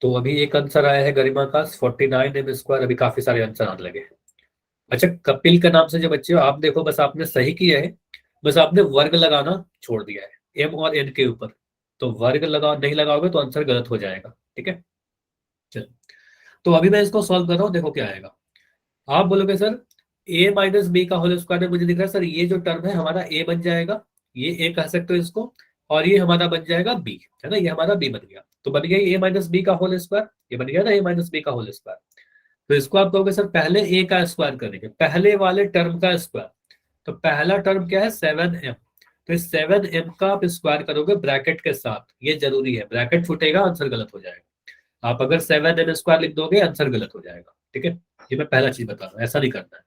तो अभी एक आंसर आया है गरिमा का 49 m²। अभी काफी सारे आंसर आने लगे हैं। अच्छा, कपिल के नाम से जो बच्चे हो आप, देखो बस आपने सही किया है, बस आपने वर्ग लगाना छोड़ दिया है एम और एन के ऊपर। तो वर्ग लगा नहीं लगाओगे तो आंसर गलत हो जाएगा, ठीक है। चलो, तो अभी मैं इसको सॉल्व कर रहा हूँ, देखो क्या आएगा। आप बोलोगे सर ए माइनस बी का होल स्क्वायर में मुझे दिख रहा है, सर ये जो टर्म है हमारा ए बन जाएगा, ये ए कह सकते हो इसको, और ये हमारा बन जाएगा बी, है ना, ये हमारा बी बन गया। तो बन गया ए माइनस बी का होल स्क्वायर, ये बन गया ना ए माइनस बी का होल स्क्वायर। तो इसको आप कहोगे सर पहले ए का स्क्वायर करेंगे, पहले वाले टर्म का स्क्वायर। तो पहला टर्म क्या है, 7m। तो इस 7m का आप स्क्वायर करोगे ब्रैकेट के साथ, ये जरूरी है, ब्रैकेट फूटेगा आंसर गलत हो जाएगा। आप अगर 7m² लिख दोगे आंसर गलत हो जाएगा, ठीक है। ये मैं पहला चीज बता रहा हूँ, ऐसा नहीं करना है।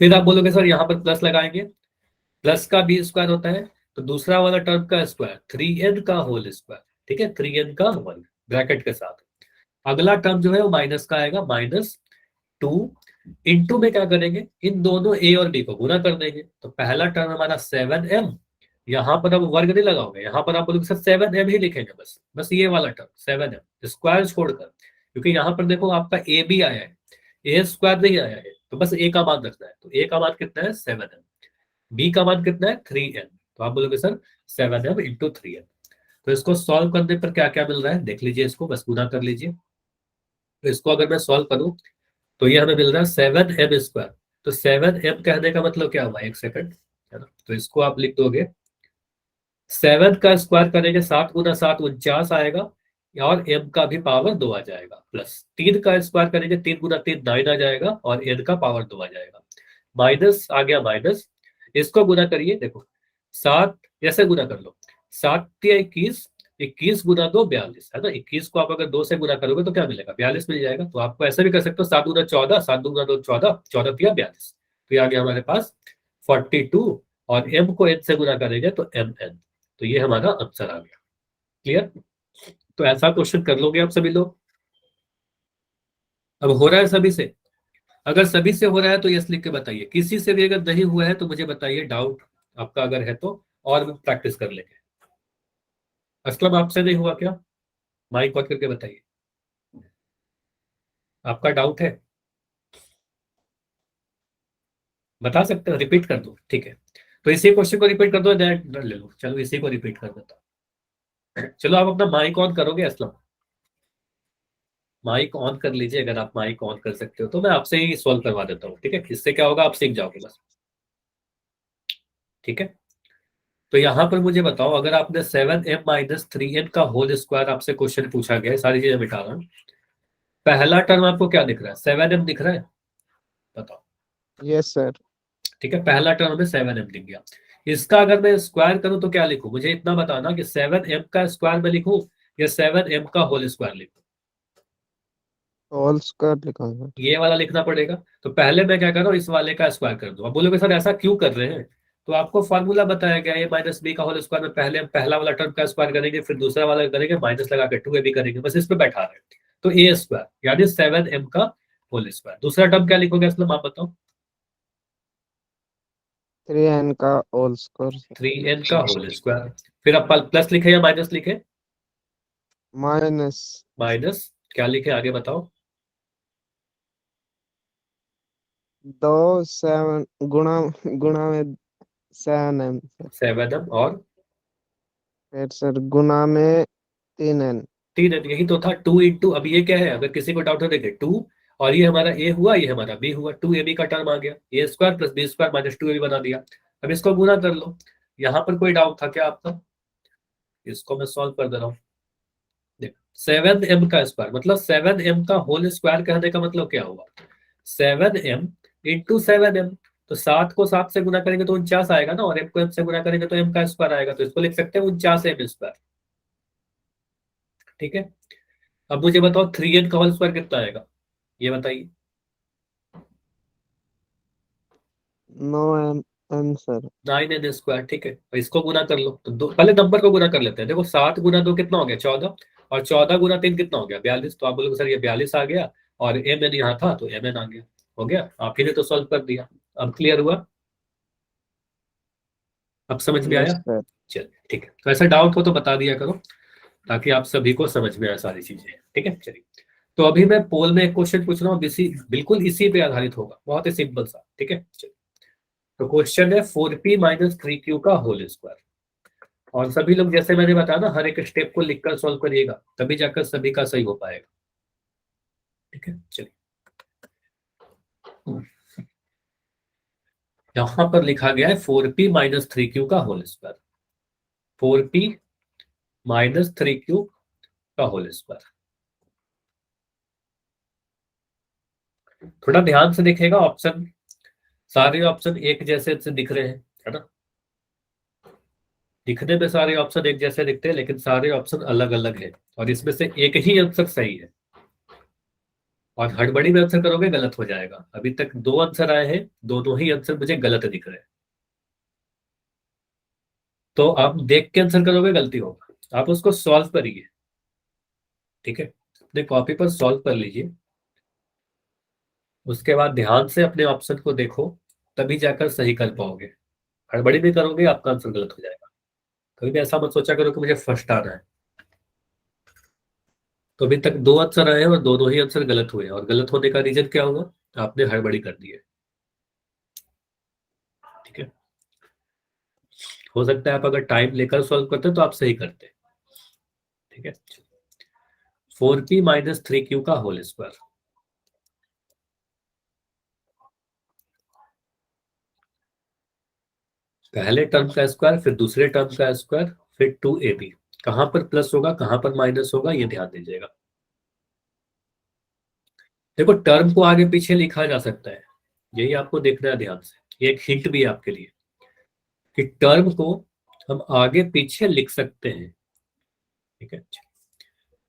फिर आप बोलोगे सर यहाँ पर प्लस लगाएंगे, प्लस का बी स्क्वायर होता है, तो दूसरा वाला टर्म का स्क्वायर 3n का होल स्क्वायर, ठीक है, 3n का होल ब्रैकेट के साथ। अगला टर्म जो है वो माइनस का आएगा, -2। इंटू में क्या करेंगे, इन दोनों ए और बी को गुना कर देंगे। तो पहला टर्म हमारा 7m, यहाँ पर अब वर्ग नहीं लगाओगे, यहाँ पर आप बोलोगे सर 7m ही लिखेंगे, बस बस ये वाला टर्म 7m स्क्वायर छोड़कर, क्योंकि यहाँ पर देखो आपका ए भी आया है, ए स्क्वायर नहीं आया है, तो बस ए का मान रखना है। तो ए का मान कितना है 7m, बी का मान कितना है 3n। तो आप बोलोगे सर 7m इंटू 3n। तो इसको सॉल्व करने पर क्या क्या मिल रहा है देख लीजिए, इसको बस गुना कर लीजिए। तो इसको अगर मैं सॉल्व करूं तो ये हमें मिल रहा है 7m²। तो 7m कहने का मतलब क्या हुआ, एक सेकंड, है ना। तो इसको आप लिख दोगे, 7 का स्क्वायर करेंगे 7 × 7 = 49 आएगा, और m का भी पावर 2 आ जाएगा, प्लस 3 का स्क्वायर करेंगे 3 × 3 9 आ जाएगा, और n का पावर 2 आ जाएगा। माइनस आ गया माइनस, इसको गुना करिए, देखो 7 ऐसे गुना कर लो, 7×3 = 21, 21 × 2 = 42, है ना। 21 को आप अगर 2 से गुना करोगे तो क्या मिलेगा, 42 मिल जाएगा। तो आपको ऐसे भी कर सकते हो, 7×14, 7×2 14, 14×3 = 42। तो ये आ गया हमारे पास 42, और m को n से गुना करेंगे तो mn। तो ये हमारा आंसर आ गया। क्लियर। तो ऐसा क्वेश्चन कर लोगे आप सभी लोग। अब हो रहा है सभी से, अगर सभी से हो रहा है तो यस लिख के बताइए, किसी से भी अगर नहीं हुआ है तो मुझे बताइए, डाउट आपका अगर है तो, और भी प्रैक्टिस कर लेंगे। असलम आपसे नहीं हुआ क्या, माइक ऑन करके बताइए, आपका डाउट है, बता सकते हो, रिपीट कर दो, ठीक है। तो इसी क्वेश्चन को रिपीट कर दो, ले लो, चलो इसी को रिपीट कर देता हूँ। चलो आप अपना माइक ऑन करोगे असलम, माइक ऑन कर लीजिए, अगर आप माइक ऑन कर सकते हो तो मैं आपसे ही सॉल्व करवा देता हूँ, ठीक है। इससे क्या होगा, आप सीख जाओगे बस, ठीक है। तो यहाँ पर मुझे बताओ, अगर आपने 7m - 3n का होल स्क्वायर आपसे क्वेश्चन पूछा गया है, सारी चीजें मिटा रहा हूँ, पहला टर्म आपको क्या दिख रहा है, 7m दिख रहा है, बताओ। Yes sir. ठीक है, पहला टर्म में 7m दिख गया। इसका अगर मैं स्क्वायर करूं तो क्या लिखूं, मुझे इतना बताना कि 7m का स्क्वायर में लिखूं या 7m का होल स्क्वायर लिखूं। होल स्क्वायर लिखा है। ये वाला लिखना पड़ेगा। तो पहले मैं क्या कर रहा हूँ, इस वाले का स्क्वायर कर दूं। अब बोलोगे सर ऐसा क्यों कर रहे हैं, तो आपको फॉर्मूला बताया गया, a - b का होल स्क्वायर में पहले हम पहला वाला टर्म का स्क्वायर करेंगे, फिर दूसरा वाला करेंगे, माइनस लगा के 2ab करेंगे, बस इस पे बैठा रहे हैं। तो ए स्क्वायर यानी 7m का होल स्क्वायर। दूसरा टर्म क्या लिखोगे असलम आप बताओ, 3n का होल स्क्वायर। 3n का होल स्क्वायर। फिर आप प्लस लिखे या माइनस लिखे, माइनस माइनस क्या लिखे आगे बताओ, 7 गुणा गुणा में 7m, 7m और फिर सर गुणा में 3n। 3n, यही तो था 2 × अब ये क्या है, अगर किसी को डाउट हो देखे 2, और ये हमारा ए हुआ, ये हमारा बी हुआ, 2ab का टर्म आ गया, a² + b² - 2ab बना दिया। अब इसको गुना कर लो। यहाँ पर कोई डाउट था क्या आपका, इसको मैं सॉल्व कर दे रहा हूँ। देखो 7m का स्क्वायर मतलब 7m का होल स्क्वायर कहने का मतलब क्या हुआ, 7m × 7m। तो 7 को 7 से गुना करेंगे तो 49 आएगा ना, और m को m से गुना करेंगे तो m का स्क्वायर आएगा, तो इसको लिख सकते हैं 49m², ठीक है। अब मुझे बताओ 3n का होल स्क्वायर कितना आएगा, ये बताइए। 9m। N sir. 9n², ठीक है। तो इसको गुना कर लो, तो पहले नंबर को गुना कर लेते हैं। देखो 7 गुना 2 कितना हो गया, 14, और 14 गुना 3 कितना हो गया, 42। तो आप बोलोगे सर ये 42 आ गया, और mn यहाँ था तो mn आ गया। हो गया, आप ही ने तो सॉल्व कर दिया। अब क्लियर हुआ, अब समझ में यस आया। सर। चलिए ठीक है, तो ऐसा डाउट हो तो बता दिया करो, ताकि आप सभी को समझ में आए सारी चीजें, ठीक है। चलिए, तो अभी मैं पोल में एक क्वेश्चन पूछ रहा हूँ, बिल्कुल इसी पे आधारित होगा, बहुत ही सिंपल सा, ठीक है। चलिए, तो क्वेश्चन है 4p - 3q का होल स्क्वायर। और सभी लोग जैसे मैंने बताया ना, हर एक स्टेप को लिखकर सॉल्व करिएगा, तभी जाकर सभी का सही हो पाएगा, ठीक है। चलिए, यहां पर लिखा गया है 4p - 3q का होल स्क्वायर। 4p - 3q का होल स्क्वायर। थोड़ा ध्यान से देखिएगा, ऑप्शन, सारे ऑप्शन एक जैसे से दिख रहे हैं, है ना। दिखने में सारे ऑप्शन एक जैसे दिखते हैं, लेकिन सारे ऑप्शन अलग अलग है, और इसमें से एक ही आंसर सही है। और हड़बड़ी में आंसर करोगे गलत हो जाएगा। अभी तक 2 आंसर आए हैं, दोनों ही आंसर मुझे गलत दिख रहे हैं। तो आप देख के आंसर करोगे गलती होगा, आप उसको सॉल्व करिए, ठीक है। अपने कॉपी पर सॉल्व कर लीजिए, उसके बाद ध्यान से अपने ऑप्शन को देखो, तभी जाकर सही कर पाओगे। हड़बड़ी भी करोगे आपका आंसर गलत हो जाएगा। कभी भी ऐसा मत सोचा करो कि मुझे फर्स्ट आना है। तो अभी तक 2 आंसर आए हैं, और दोनों ही आंसर गलत हुए हैं, और गलत होने का रीजन क्या होगा, आपने हड़बड़ी कर दी है, ठीक है। हो सकता है आप अगर टाइम लेकर सॉल्व करते तो आप सही करते, ठीक है। 4p - 3q का होल स्क्वायर। पहले टर्म का स्क्वायर, फिर दूसरे टर्म का स्क्वायर, फिर 2ab। कहां पर प्लस होगा, कहां पर माइनस होगा, ये ध्यान दीजिएगा। देखो टर्म को आगे पीछे लिखा जा सकता है, यही आपको देखना है ध्यान से। एक हिंट भी है आपके लिए, कि टर्म को हम आगे पीछे लिख सकते हैं, ठीक है।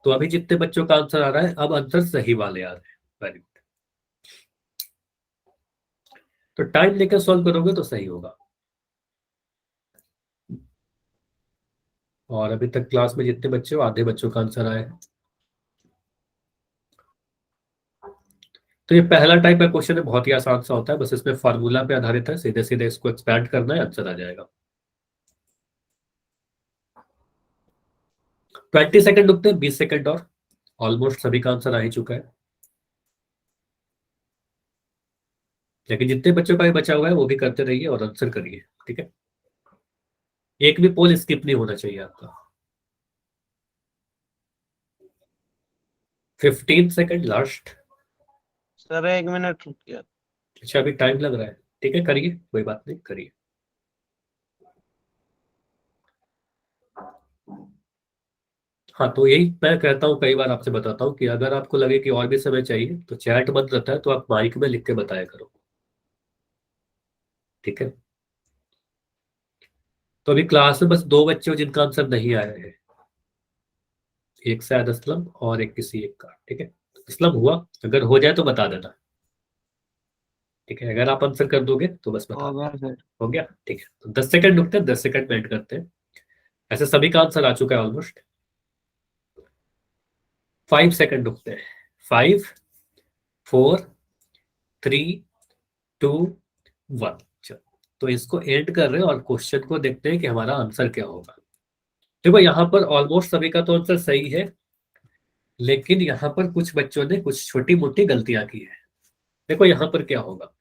तो अभी जितने बच्चों का आंसर आ रहा है, अब आंसर सही वाले आ रहे हैं, वेरी गुड। तो टाइम लेकर सॉल्व करोगे तो सही होगा। और अभी तक क्लास में जितने बच्चे हो, आधे बच्चों का आंसर आया है। तो ये पहला टाइप का क्वेश्चन है, बहुत ही आसान सा होता है, बस इसमें फार्मूला पे आधारित है, सीधे सीधे इसको एक्सपैंड करना है, आंसर आ जाएगा। 20 सेकंड रुकते हैं, 20 सेकंड और, ऑलमोस्ट सभी का आंसर आ ही चुका है। लेकिन जितने बच्चों का भी बचा हुआ है वो भी करते रहिए और आंसर करिए, ठीक है। एक भी पोल स्किप नहीं होना चाहिए आपका। 15 सेकंड लास्ट। सर 1 मिनट रुकिए। अच्छा अभी टाइम लग रहा है, ठीक है, करिए, कोई बात नहीं, करिए। हाँ, तो यही मैं कहता हूँ, कई बार आपसे बताता हूँ, कि अगर आपको लगे कि और भी समय चाहिए तो चैट बंद रहता है, तो आप माइक में लिख के बताया करो, ठीक है। तो अभी क्लास में बस 2 बच्चे हो जिनका आंसर नहीं आया है, एक शायद असलम और एक किसी एक का, ठीक है। असलम हुआ, अगर हो जाए तो बता देना, ठीक है। अगर आप आंसर कर दोगे तो बस बता हो देना। गया सर। हो गया, ठीक है। तो 10 सेकंड रुकते हैं, 10 सेकंड में एंड करते हैं। ऐसे सभी का आंसर आ चुका है ऑलमोस्ट। 5 सेकंड रुकते हैं। 5, 4, 3, 2, 1। चलो, तो इसको एंड कर रहे हैं, और क्वेश्चन को देखते हैं कि हमारा आंसर क्या होगा। देखो यहाँ पर ऑलमोस्ट सभी का तो आंसर सही है, लेकिन यहाँ पर कुछ बच्चों ने कुछ छोटी मोटी गलतियां की है। देखो यहाँ पर क्या होगा,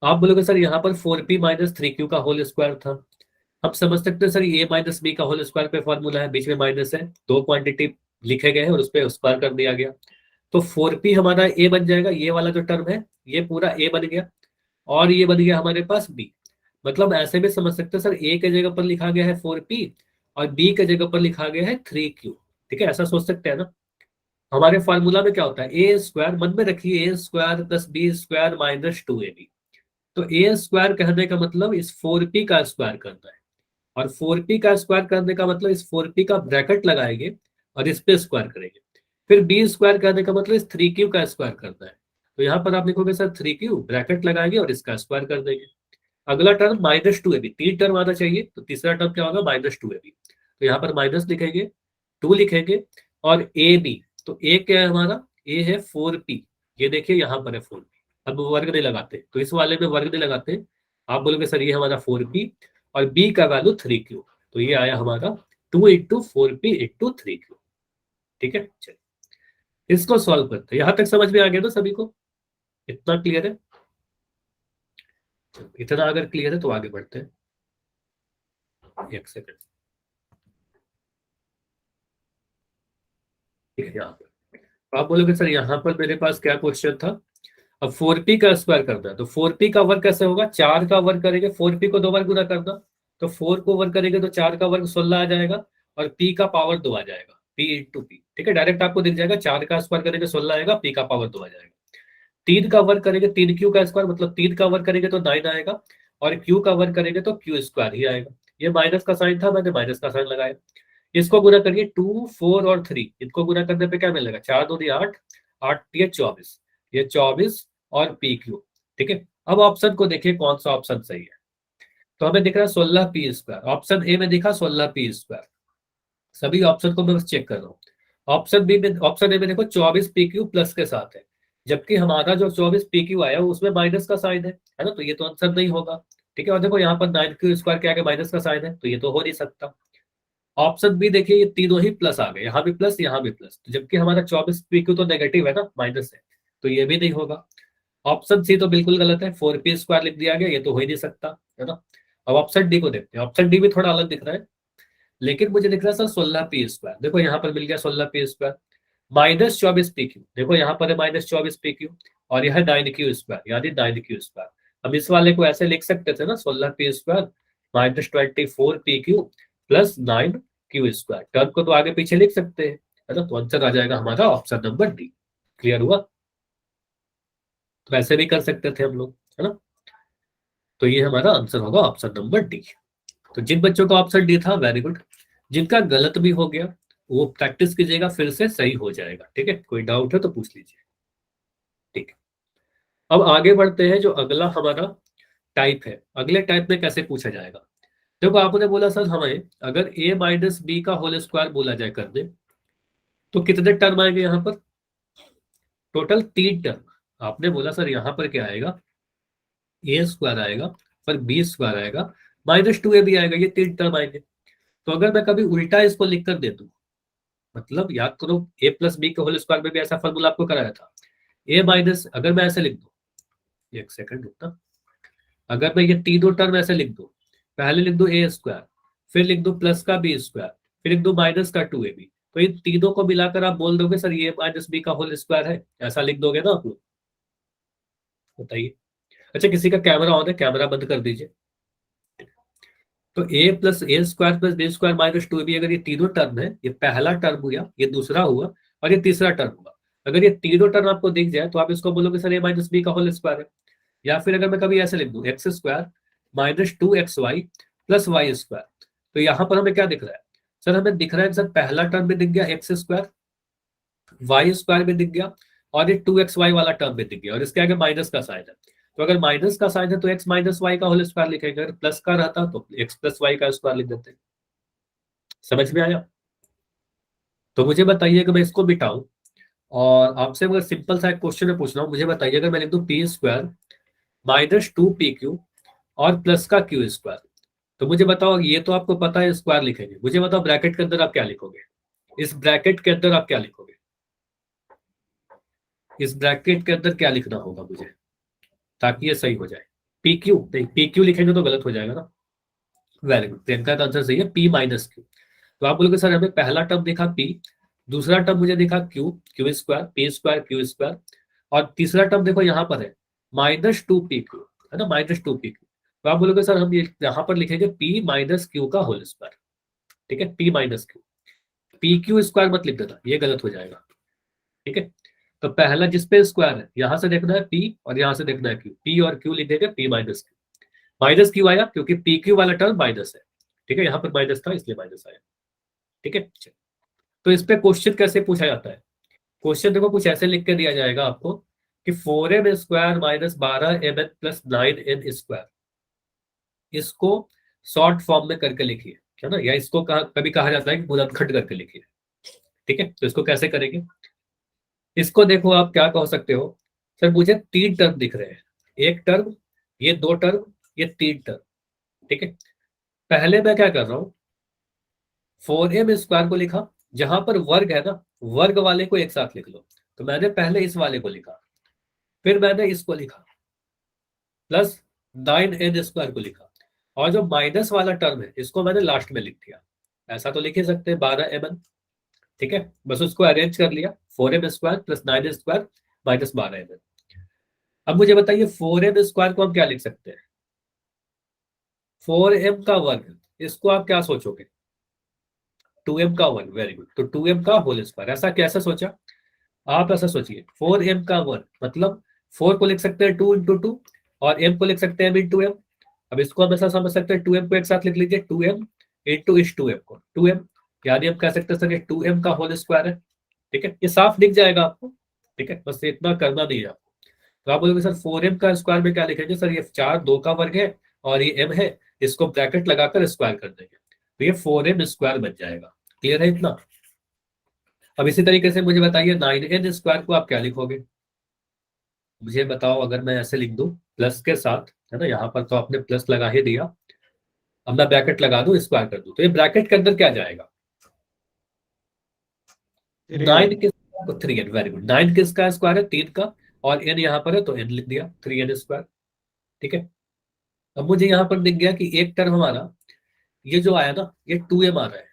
आप बोलोगे सर यहाँ पर 4p - 3q का होल स्क्वायर था। हम समझ सकते हैं सर, a - b का होल स्क्वायर पे फॉर्मूला है, बीच में माइनस है, 2 क्वांटिटी लिखे गए हैं और उस पर स्क्वायर कर दिया गया। तो 4p हमारा a बन जाएगा, ये वाला जो टर्म है ये पूरा a बन गया, और ये बन गया हमारे पास b। मतलब ऐसे भी समझ सकते हैं सर, a के जगह पर लिखा गया है 4p, और b के जगह पर लिखा गया है 3q, ठीक है। ऐसा सोच सकते हैं ना। हमारे फॉर्मूला में क्या होता है, ए स्क्वायर, मन में रखिए, A square plus B square minus 2ab। तो ए स्क्वायर कहने का मतलब इस 4p का स्क्वायर करना है, और 4p का स्क्वायर करने का मतलब इस 4p का ब्रैकेट लगाएंगे और इस पे स्क्वायर करेंगे। फिर बी स्क्वायर करने का मतलब इस 3q का स्क्वायर करना है। तो यहाँ पर आप लिखोगे सर 3q, ब्रैकेट लगाएंगे और इसका स्क्वायर कर देंगे। अगला टर्म -2ab, 3 टर्म आना चाहिए, तो तीसरा टर्म क्या होगा, -2ab। तो यहाँ पर माइनस लिखेंगे, 2 लिखेंगे, और ए बी, तो ए क्या है हमारा, ए है 4p, ये देखिए यहाँ पर है 4p। अब वर्ग नहीं लगाते, तो इस वाले में वर्ग नहीं लगाते, आप बोलोगे सर ये हमारा 4p, और b का वैल्यू 3q, तो ये आया हमारा 2 × 4p × 3q। ठीक है, चलिए इसको सॉल्व करते हैं। यहां तक समझ में आ गया ना सभी को, इतना क्लियर है? इतना अगर क्लियर है तो आगे बढ़ते हैं। एक सेकंड, ठीक है, यहाँ पर तो आप बोलोगे सर यहाँ पर मेरे पास क्या क्वेश्चन था, अब 4p का स्क्वायर करना है, तो 4p का वर्ग कैसे होगा, 4 का वर्ग करेंगे, 4p को 2 बार गुना करना, तो 4 को वर्ग करेंगे तो 4 का वर्ग 16 आ जाएगा, और p का पावर 2 आ जाएगा, p × p। ठीक है, डायरेक्ट आपको दिख जाएगा, 4 का स्क्वायर करेंगे 16 आएगा, p का पावर 2 आ जाएगा। 3 का वर्ग करेंगे, 3q का स्क्वायर, मतलब 3 का वर्ग करेंगे तो 9 आएगा, और q का वर्ग करेंगे तो q स्क्वायर ही आएगा। ये माइनस का साइन था, मैंने माइनस का साइन लगाया। इसको गुना करिए, 2, 4 और 3, इनको गुना करने पे क्या मिलेगा, 4 दूनी 8, 8 ये 24, ये 24 और पी क्यू। ठीक है, अब ऑप्शन को देखिए कौन सा ऑप्शन सही है। तो हमें दिख रहा है 16p², ऑप्शन ए में दिखा 16p²। सभी ऑप्शन को मैं बस चेक कर रहा हूँ। ऑप्शन बी में, ऑप्शन ए में देखो 24pq प्लस के साथ है, जबकि हमारा जो 24pq आया उसमें माइनस का साइन है ना, तो ये तो आंसर नहीं होगा। ठीक है, और देखो यहाँ पर 9q² के आगे माइनस का साइन है, तो ये तो हो नहीं सकता। ऑप्शन बी देखिए, ये तीनों ही प्लस आ गए, यहाँ भी प्लस यहाँ भी प्लस, तो जबकि हमारा 24pq तो नेगेटिव है ना, माइनस है, तो ये भी नहीं होगा। ऑप्शन सी तो बिल्कुल गलत है, 4p² लिख दिया गया, ये तो हो ही नहीं सकता, है ना। अब ऑप्शन डी को देखते हैं, ऑप्शन डी भी थोड़ा अलग दिख रहा है, लेकिन मुझे दिख रहा है सर 16p²। देखो यहाँ पर मिल गया 16p², -24pq, देखो यहाँ पर है -24pq, और यह 9q², यानी 9q²। अब इस वाले को ऐसे लिख सकते थे ना, 16p² -24pq plus 9q², term को तो आगे पीछे लिख सकते हैं, है ना, तो आंसर आ जाएगा हमारा ऑप्शन नंबर डी। क्लियर हुआ? तो ऐसे भी कर सकते थे हम लोग, है ना। तो ये हमारा आंसर होगा ऑप्शन नंबर डी। तो जिन बच्चों का ऑप्शन डी था, वेरी गुड। जिनका गलत भी हो गया वो प्रैक्टिस कीजिएगा, फिर से सही हो जाएगा। ठीक है, कोई डाउट है तो पूछ लीजिए। ठीक है, अब आगे बढ़ते हैं। जो अगला हमारा टाइप है, अगले टाइप में कैसे पूछा जाएगा। देखो आपने बोला सर हमें अगर a - b का होल स्क्वायर बोला जाए कर दे, तो कितने टर्म आएंगे यहाँ पर, टोटल 3 टर्म। आपने बोला सर यहाँ पर क्या आएगा, a² आएगा, पर b² आएगा, -2ab आएगा, ये 3 टर्म आएंगे। तो अगर मैं कभी उल्टा इसको लिख कर दे दूं, मतलब याद करो a+b के होल स्क्वायर में भी ऐसा फॉर्मूला आपको कराया था, अगर मैं ऐसे लिख दूं, एक सेकंड रुकना, अगर मैं ये तीनों टर्म ऐसे लिख दूं, पहले लिख दूं a², फिर लिख दूं प्लस का b², फिर लिख दूं माइनस का 2ab, तो इन तीनों को मिलाकर आप बोल दोगे सर ये -b का होल स्क्वायर है, ऐसा लिख दोगे ना आप लोग, बताइए। अच्छा, किसी का कैमरा ऑन है, कैमरा बंद कर दीजिए। तो a+a² + b² - 2ab, अगर ये तीनों टर्म है, ये पहला टर्म हुआ, ये दूसरा हुआ, और ये तीसरा टर्म हुआ। अगर ये तीनों टर्म आपको दिख जाए तो आप इसको बोलोगे सर a - b का होल स्क्वायर है। या फिर अगर मैं कभी ऐसे लिख दूं x² - 2xy + y², तो यहाँ पर हमें क्या दिख रहा है, सर हमें दिख रहा है सर पहला टर्म भी दिख गया x², y² भी दिख गया, और ये 2xy वाला टर्म भी दिख गया, और इसके आगे माइनस का साइन है। तो अगर माइनस का साइन है तो x - y का होल स्क्वायर लिखेंगे, अगर प्लस का रहता तो x + y का स्क्वायर लिख देते। समझ में आया? तो मुझे बताइए कि मैं इसको मिटाऊं, और आपसे अगर सिंपल सा एक क्वेश्चन में पूछ रहा हूँ, मुझे बताइए अगर मैं लिख दूं p² - 2pq और प्लस का q², तो मुझे बताओ, ये तो आपको पता है स्क्वायर लिखेंगे, मुझे बताओ ब्रैकेट के अंदर आप क्या लिखोगे, इस ब्रैकेट के अंदर आप क्या लिखोगे, इस ब्रैकेट के अंदर क्या लिखना होगा मुझे, ताकि ये सही हो जाए। PQ नहीं, PQ लिखेंगे तो गलत हो जाएगा ना। वेरी गुड, प्रियंका का आंसर सही है, p - q। तो आप बोलोगे सर हमें पहला टर्म दिखा p, दूसरा टर्म मुझे दिखा q, q² p² q², और तीसरा टर्म देखो यहाँ पर है -2pq, है ना, -2pq। तो आप बोलोगे सर हम ये यहाँ पर लिखेंगे p - q का होल स्क्वायर। ठीक है, p - q, pq² मत लिख देना, ये गलत हो जाएगा। ठीक है, तो पहला जिसपे स्क्वायर है, यहां से देखना है p और यहां से देखना है q, p और q लिखेंगे p - q। माइनस क्यों आया, क्योंकि पी क्यू वाला टर्म माइनस है। ठीक है, यहाँ पर माइनस था इसलिए माइनस आया। ठीक है, चलिए। तो इस पे क्वेश्चन कैसे पूछा जाता है, क्वेश्चन देखो कुछ ऐसे लिख के दिया जाएगा आपको कि 4m² - 12mn + 9n²। इसको शॉर्ट फॉर्म में करके लिखिए, है ना, या इसको कभी कहा जाता है कि गुणनखंड करके लिखिए। ठीक है, तो इसको कैसे करेंगे? इसको देखो, आप क्या कह सकते हो, सर मुझे 3 टर्म दिख रहे हैं, एक टर्म, ये 2 टर्म, ये 3 टर्म। ठीक है, पहले मैं क्या कर रहा हूं, 4m² को लिखा, जहां पर वर्ग है ना, वर्ग वाले को एक साथ लिख लो। तो मैंने पहले इस वाले को लिखा, फिर मैंने इसको लिखा, प्लस 9n² को लिखा, और जो माइनस वाला टर्म है इसको मैंने लास्ट में लिख दिया। ऐसा तो लिख ही सकते हैं, 12mn। ठीक है, बस उसको अरेंज कर लिया, 4m² plus 9n² minus 12mn। अब मुझे बताइए 4m² को हम क्या लिख सकते हैं? 4m का वर्ग, इसको आप क्या सोचोगे? 2m का वर्ग, वेरी गुड। तो 2m का होल स्क्वायर, ऐसा कैसे सोचा? आप ऐसा सोचिए, 4m का वर्ग मतलब 4 को लिख सकते हैं 2 × 2, और m को लिख सकते हैं m × m। अब इसको हम ऐसा समझ सकते हैं, 2m को एक साथ लिख लीजिए, 2m इंटू इस 2m को 2m, यानी हम कह सकते हैं सर ये 2m का होल स्क्वायर है। ठीक है, ये साफ दिख जाएगा आपको। ठीक है, बस इतना करना नहीं है आपको। तो आप बोलोगे सर 4m का स्क्वायर में क्या लिखेंगे? सर ये 4 2 का वर्ग है और ये m है, इसको ब्रैकेट लगाकर स्क्वायर कर देंगे, तो ये 4m² बन जाएगा। क्लियर है इतना? अब इसी तरीके से मुझे बताइए 9n² को आप क्या लिखोगे? मुझे बताओ, अगर मैं ऐसे लिख दूं प्लस के साथ, है ना, यहाँ पर तो आपने प्लस लगा ही दिया, अब मैं ब्रैकेट लगा दूं, स्क्वायर कर दूं, तो ये ब्रैकेट के अंदर क्या जाएगा? 9 किसका? 3n, very good. 9 किसका स्क्वायर है? 3 का, और n यहाँ पर है तो n लिख दिया, 3n²। ठीक है, अब मुझे यहाँ पर दिख गया कि एक टर्म हमारा ये जो आया ना, ये 2m आ रहा है,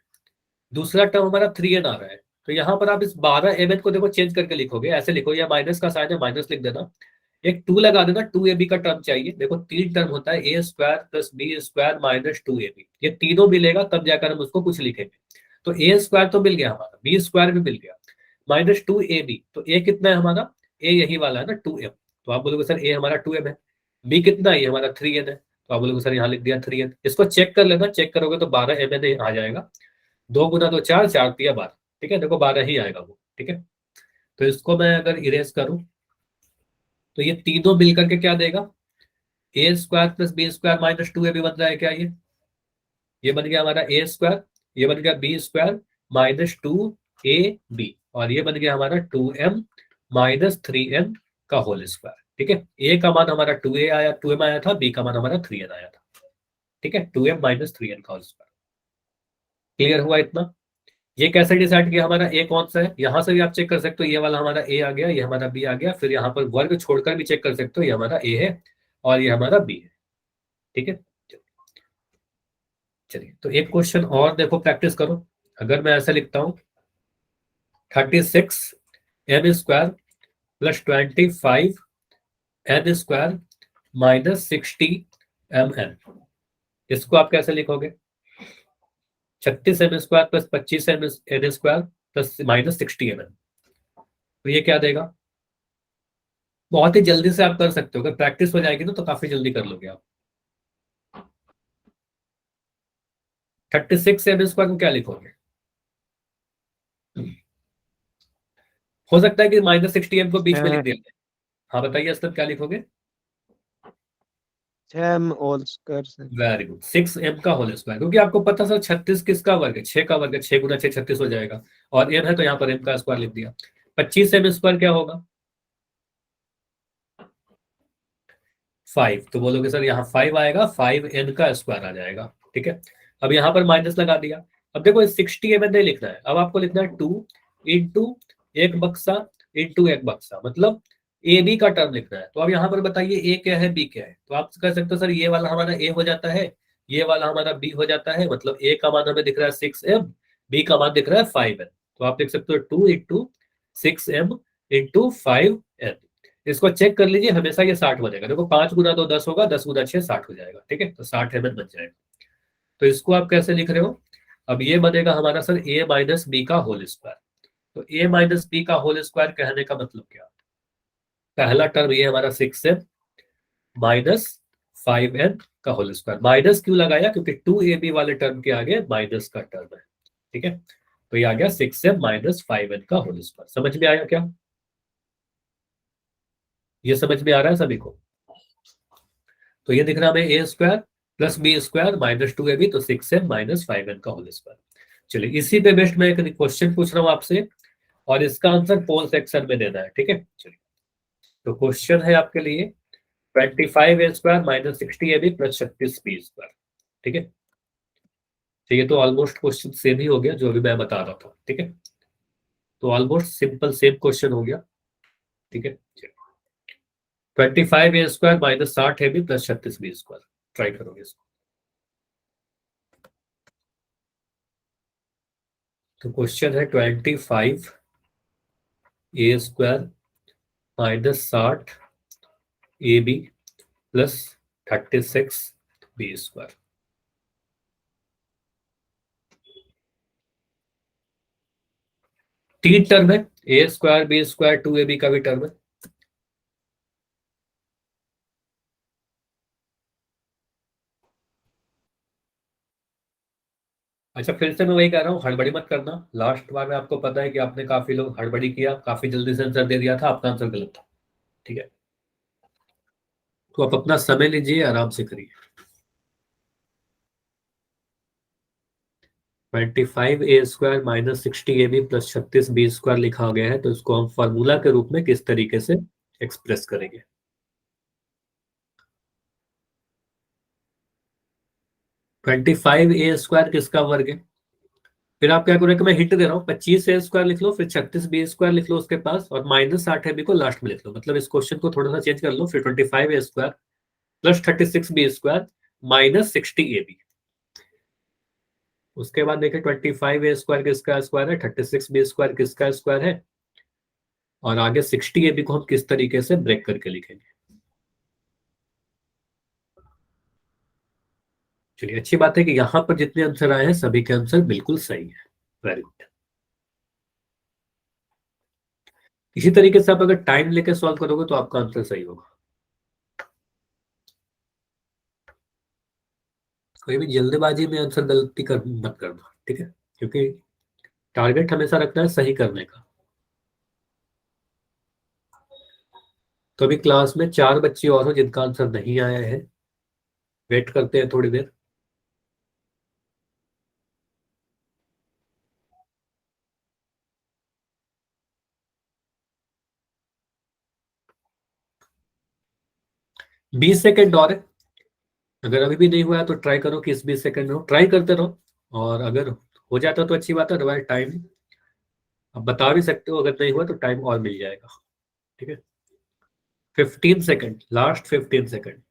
दूसरा टर्म हमारा 3n आ रहा है। तो यहाँ पर आप इस 12mn को देखो चेंज करके लिखोगे, ऐसे लिखो, या माइनस का साइन है माइनस लिख देना, एक 2 लगा देना, 2ab का टर्म चाहिए। देखो 3 टर्म होता है, a² plus b² minus 2ab, ये तीनों मिलेगा तब जाकर हम उसको कुछ लिखेंगे। तो a² तो मिल गया हमारा, b² भी मिल गया, माइनस 2ab, तो a कितना है हमारा? a यही वाला है ना, 2m। तो आप बोलोगे सर a हमारा 2m है, b कितना है? ये हमारा 3n है, तो आप बोलोगे सर यहाँ लिख दिया 3n। इसको चेक कर लेना, चेक करोगे तो 12mn आ जाएगा, 2 × 2 4, 4×3 12। ठीक है, देखो 12 ही आएगा वो। ठीक है, तो इसको मैं अगर इरेज करूं, तो ये तीनों मिलकर के क्या देगा? a² plus b² minus 2ab बन रहा है क्या? ये बन गया हमारा a², ये बन गया b² माइनस 2ab, और ये बन गया हमारा 2m माइनस 3n का होल स्क्वायर। ठीक है, a का मान हमारा 2m आया था, b का मान हमारा 3n आया था। ठीक है, 2m माइनस 3n का होल स्क्वायर। क्लियर हुआ इतना? ये कैसे डिसाइड किया हमारा ए कौन सा है? यहां से भी आप चेक कर सकते हो, ये वाला हमारा ए आ गया, ये हमारा बी आ गया, फिर यहाँ पर वर्ग छोड़कर भी चेक कर सकते हो, ये हमारा ए है और ये हमारा बी है। ठीक है, चलिए, तो एक क्वेश्चन और देखो, प्रैक्टिस करो। अगर मैं ऐसा लिखता हूँ 36m² plus 25n² minus 60mn, इसको आप कैसे लिखोगे? 36m² plus 25n² plus minus 60mn, तो ये क्या देगा? बहुत ही जल्दी से आप कर सकते हो, अगर प्रैक्टिस हो जाएगी ना तो काफी जल्दी कर लोगे आप। 36m² को क्या लिखोगे? हो सकता है कि माइनस 60m को बीच में लिख दिया जाए। हाँ बताइए असद, क्या लिखोगे? 6m होल स्क्वायर से। वेरी गुड, 6m का होल स्क्वायर, क्योंकि आपको पता सर 36 किसका वर्ग है? 6 का वर्ग है, 6 × 6 36 हो जाएगा, और m है तो यहाँ पर m का स्क्वायर लिख दिया। 25m² क्या होगा? 5, तो बोलोगे सर यहाँ 5 आएगा, 5n का स्क्वायर आ जाएगा। ठीक है, अब यहाँ पर माइनस लगा दिया। अब देखो 60mn नहीं लिखना है, अब आपको लिखना है 2 इंटू एक बक्सा इंटू एक बक्सा, मतलब ए बी का टर्म लिखना है। तो अब यहाँ पर बताइए ए क्या है, बी क्या है? तो आप कह सकते हो सर ये वाला हमारा ए हो जाता है, ये वाला हमारा बी हो जाता है, मतलब ए का मान हमें दिख रहा है 6m, बी का मान दिख रहा है 5n, तो आप देख सकते हो 2 इंटू 6m इंटू 5n। इसको चेक कर लीजिए, हमेशा ये 60 बनेगा। देखो 5 × 2 10 होगा, 10 × 6 60 हो जाएगा। ठीक है, तो 60mn बन जाएगा। तो इसको आप कैसे लिख रहे हो? अब ये बनेगा हमारा सर a माइनस बी का होल स्क्वायर। तो a माइनस बी का होल स्क्वायर कहने का मतलब क्या? पहला टर्म ये हमारा 6m माइनस 5n का होल स्क्वायर। माइनस क्यों लगाया? क्योंकि 2ab वाले टर्म के आगे माइनस का टर्म है। ठीक है, तो ये आ गया 6m माइनस 5n का होल स्क्वायर। समझ में आया क्या? ये समझ में आ रहा है सभी को? तो ये दिख रहा है हमें a² plus B square minus 2ab, तो 6m माइनस 5n का होल स्क्वायर। चलिए इसी पे बेस्ट मैं एक क्वेश्चन पूछ रहा हूँ आपसे, और इसका आंसर पोल सेक्शन में देना है, ठीक है। चलिए तो क्वेश्चन है आपके लिए 25a square minus 60ab plus 36b square, ठीक है। तो ये तो ऑलमोस्ट क्वेश्चन सेम ही हो गया जो अभी मैं बता रहा था, ठीक है। तो ऑलमोस्ट सिंपल सेम क्वेश्चन हो गया, ठीक है। 25a square minus 60ab plus 36b square, try करोगे इसको। तो क्वेश्चन है 25a square minus 60ab plus 36b square. तीन टर्म है, A square B square 2ab का भी टर्म है। अच्छा फिर से मैं वही कह रहा हूँ, हड़बड़ी मत करना। लास्ट बार में आपको पता है कि आपने काफी लोग हड़बड़ी किया, काफी जल्दी से आंसर दे दिया था, आपका आंसर गलत था, ठीक है। तो आप अपना समय लीजिए, आराम से करिए। 25a square minus 60ab plus 36b square लिखा गया है, तो इसको हम फॉर्मूला के रूप में किस तरीके से एक्सप्रेस करेंगे। 25a स्क्वायर किसका वर्ग है? फिर आप क्या करोगे, मैं हिंट दे रहा हूँ, 25a स्क्वायर लिख लो, फिर 36b स्क्वायर लिख लो उसके पास, और माइनस 60ab को लास्ट में लिख लो। मतलब इस क्वेश्चन को थोड़ा सा चेंज कर लो, फिर 25a square plus 36b square minus 60ab। उसके बाद देखिए 25a स्क्वायर किसका स्क्वायर है, 36b स्क्वायर किसका स्क्वायर है, और आगे 60ab को हम किस तरीके से ब्रेक करके लिखेंगे। चलिए अच्छी बात है कि यहाँ पर जितने आंसर आए हैं सभी के आंसर बिल्कुल सही है, वेरी गुड। इसी तरीके से आप अगर टाइम लेके सॉल्व करोगे तो आपका आंसर सही होगा। कोई भी जल्दबाजी में आंसर गलती कर मत करना, ठीक है, क्योंकि टारगेट हमेशा रखना है सही करने का। तो अभी क्लास में 4 बच्चे और हो जिनका आंसर नहीं आया है, वेट करते हैं थोड़ी देर। बीस सेकेंड और है, अगर अभी भी नहीं हुआ है तो ट्राई करो कि इस 20 सेकेंड में हो, ट्राई करते रहो, और अगर हो जाता तो अच्छी बात है, अदरवाइज टाइम अब बता भी सकते हो, अगर नहीं हुआ तो टाइम और मिल जाएगा, ठीक है। 15 सेकेंड, लास्ट 15 सेकेंड।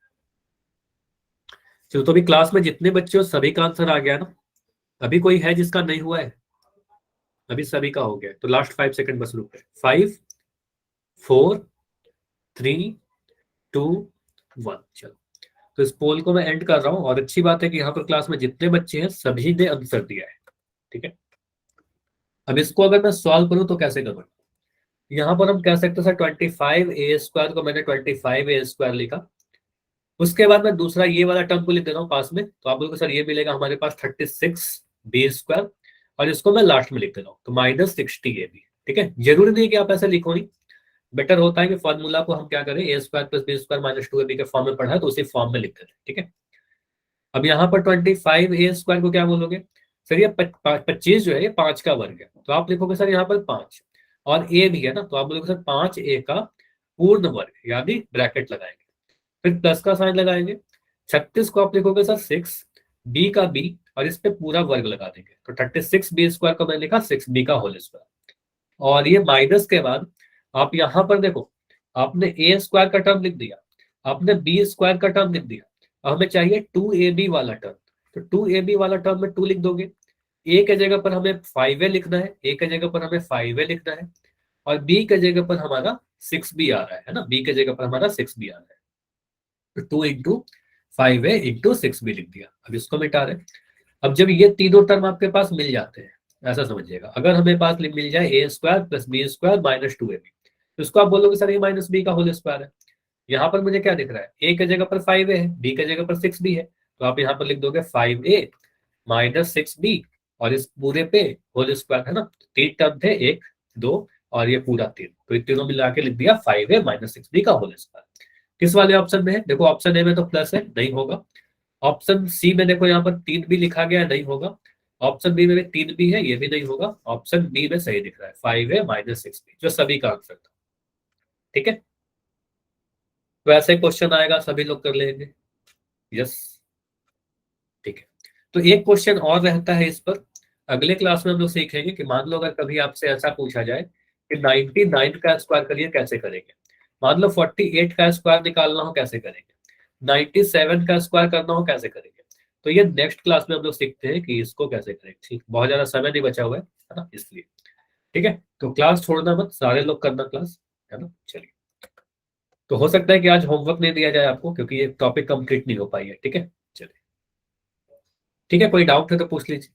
चलो तो अभी क्लास में जितने बच्चे हो सभी का आंसर आ गया ना? अभी कोई है जिसका नहीं हुआ है? अभी सभी का हो गया, तो लास्ट 5 सेकेंड बस रुक गए। 5 4 3 2 1। चलो तो इस पोल को मैं एंड कर रहा हूं, और अच्छी बात है कि यहाँ पर क्लास में जितने बच्चे हैं सभी ने आंसर दिया है, ठीक है। अब इसको अगर मैं सॉल्व करूं तो कैसे करूं? यहाँ पर हम कह सकते हैं सर 25a स्क्वायर को मैंने 25a स्क्वायर लिखा, उसके बाद मैं दूसरा ये वाला टर्म को लिख दे रहा हूँ पास में, तो आप लोगों को सर ये मिलेगा हमारे पास 36b स्क्वायर, और इसको मैं लास्ट में लिख दे रहा हूँ, तो माइनस 60ab, ठीक है। जरूरी नहीं कि आप ऐसा लिखो ही, बेटर होता है कि फॉर्मूला को हम क्या करें, A square plus B square minus 2ab के फॉर्म में पढ़ा है तो उसी फॉर्म में लिख देते हैं, ठीक है। अब यहाँ पर 25a स्क्वायर को क्या बोलोगे? सर ये 25 जो है ये 5 का वर्ग है, तो आप लिखोगे सर यहाँ पर 5, और ए भी है ना, तो आप बोलोगे सर 5a का पूर्ण वर्ग, यानी ब्रैकेट लगाएंगे, फिर प्लस का साइन लगाएंगे। 36 को आप लिखोगे सर 6, बी का बी, और इस पे पूरा वर्ग लगा देंगे, तो 36b स्क्वायर को मैंने लिखा 6b का होल स्क्वायर। और ये माइनस के बाद आप यहाँ पर देखो, आपने ए स्क्वायर का टर्म लिख दिया, आपने बी स्क्वायर का टर्म लिख दिया, अब हमें चाहिए 2ab वाला टर्म, तो 2ab वाला टर्म में 2 लिख दोगे। ए के जगह पर हमें 5a लिखना है, ए के जगह पर हमें 5a लिखना है, और बी के जगह पर हमारा 6b आ रहा है ना, बी के जगह पर हमारा 6b आ रहा है, तो 2 × 5a × 6b लिख दिया। अब इसको मिटा रहे। अब जब ये तीनों टर्म आपके पास मिल जाते हैं, ऐसा समझिएगा, अगर हमें पास मिल जाए A square plus B square minus 2ab, तो इसको आप बोलोगे सर ए माइनस बी का होल स्क्वायर है। यहाँ पर मुझे क्या दिख रहा है, ए के जगह पर 5a है, बी के जगह पर 6b है, तो आप यहाँ पर लिख दोगे 5a माइनस 6b, और इस पूरे पे होल स्क्वायर है ना, तीन टर्म थे, 1 2 और ये पूरा 3, तो इन तीनों मिला के लिख दिया 5a माइनस 6b का होल स्क्वायर। किस वाले ऑप्शन में है? देखो ऑप्शन ए में तो प्लस है, नहीं होगा, ऑप्शन सी में देखो यहाँ पर 3 भी लिखा गया है, नहीं होगा। ऑप्शन बी में भी 3 भी है, ये भी नहीं होगा। ऑप्शन डी में सही दिख रहा है 5a माइनस 6b, जो सभी का आंसर था। ठीक है, वैसे क्वेश्चन आएगा, सभी लोग कर लेंगे। यस, ठीक है। तो एक क्वेश्चन और रहता है इस पर, अगले क्लास में हम लोग सीखेंगे कि मान लो अगर कभी आपसे ऐसा पूछा जाए कि 99 का स्क्वायर करिए, कैसे करेंगे। मान लो 48 का स्क्वायर निकालना हो, कैसे करेंगे। 97 का स्क्वायर करना हो, कैसे करेंगे। तो ये नेक्स्ट क्लास में हम लोग सीखते हैं कि इसको कैसे करेंगे। ठीक, बहुत ज्यादा समय नहीं बचा हुआ है ना, इसलिए। ठीक है, तो क्लास छोड़ना मत, सारे लोग करना क्लास, है ना। चलिए, तो हो सकता है कि आज होमवर्क नहीं दिया जाए आपको, क्योंकि ये टॉपिक कंप्लीट नहीं हो पाई है। ठीक है, चलिए, ठीक है, कोई डाउट है तो पूछ लीजिए।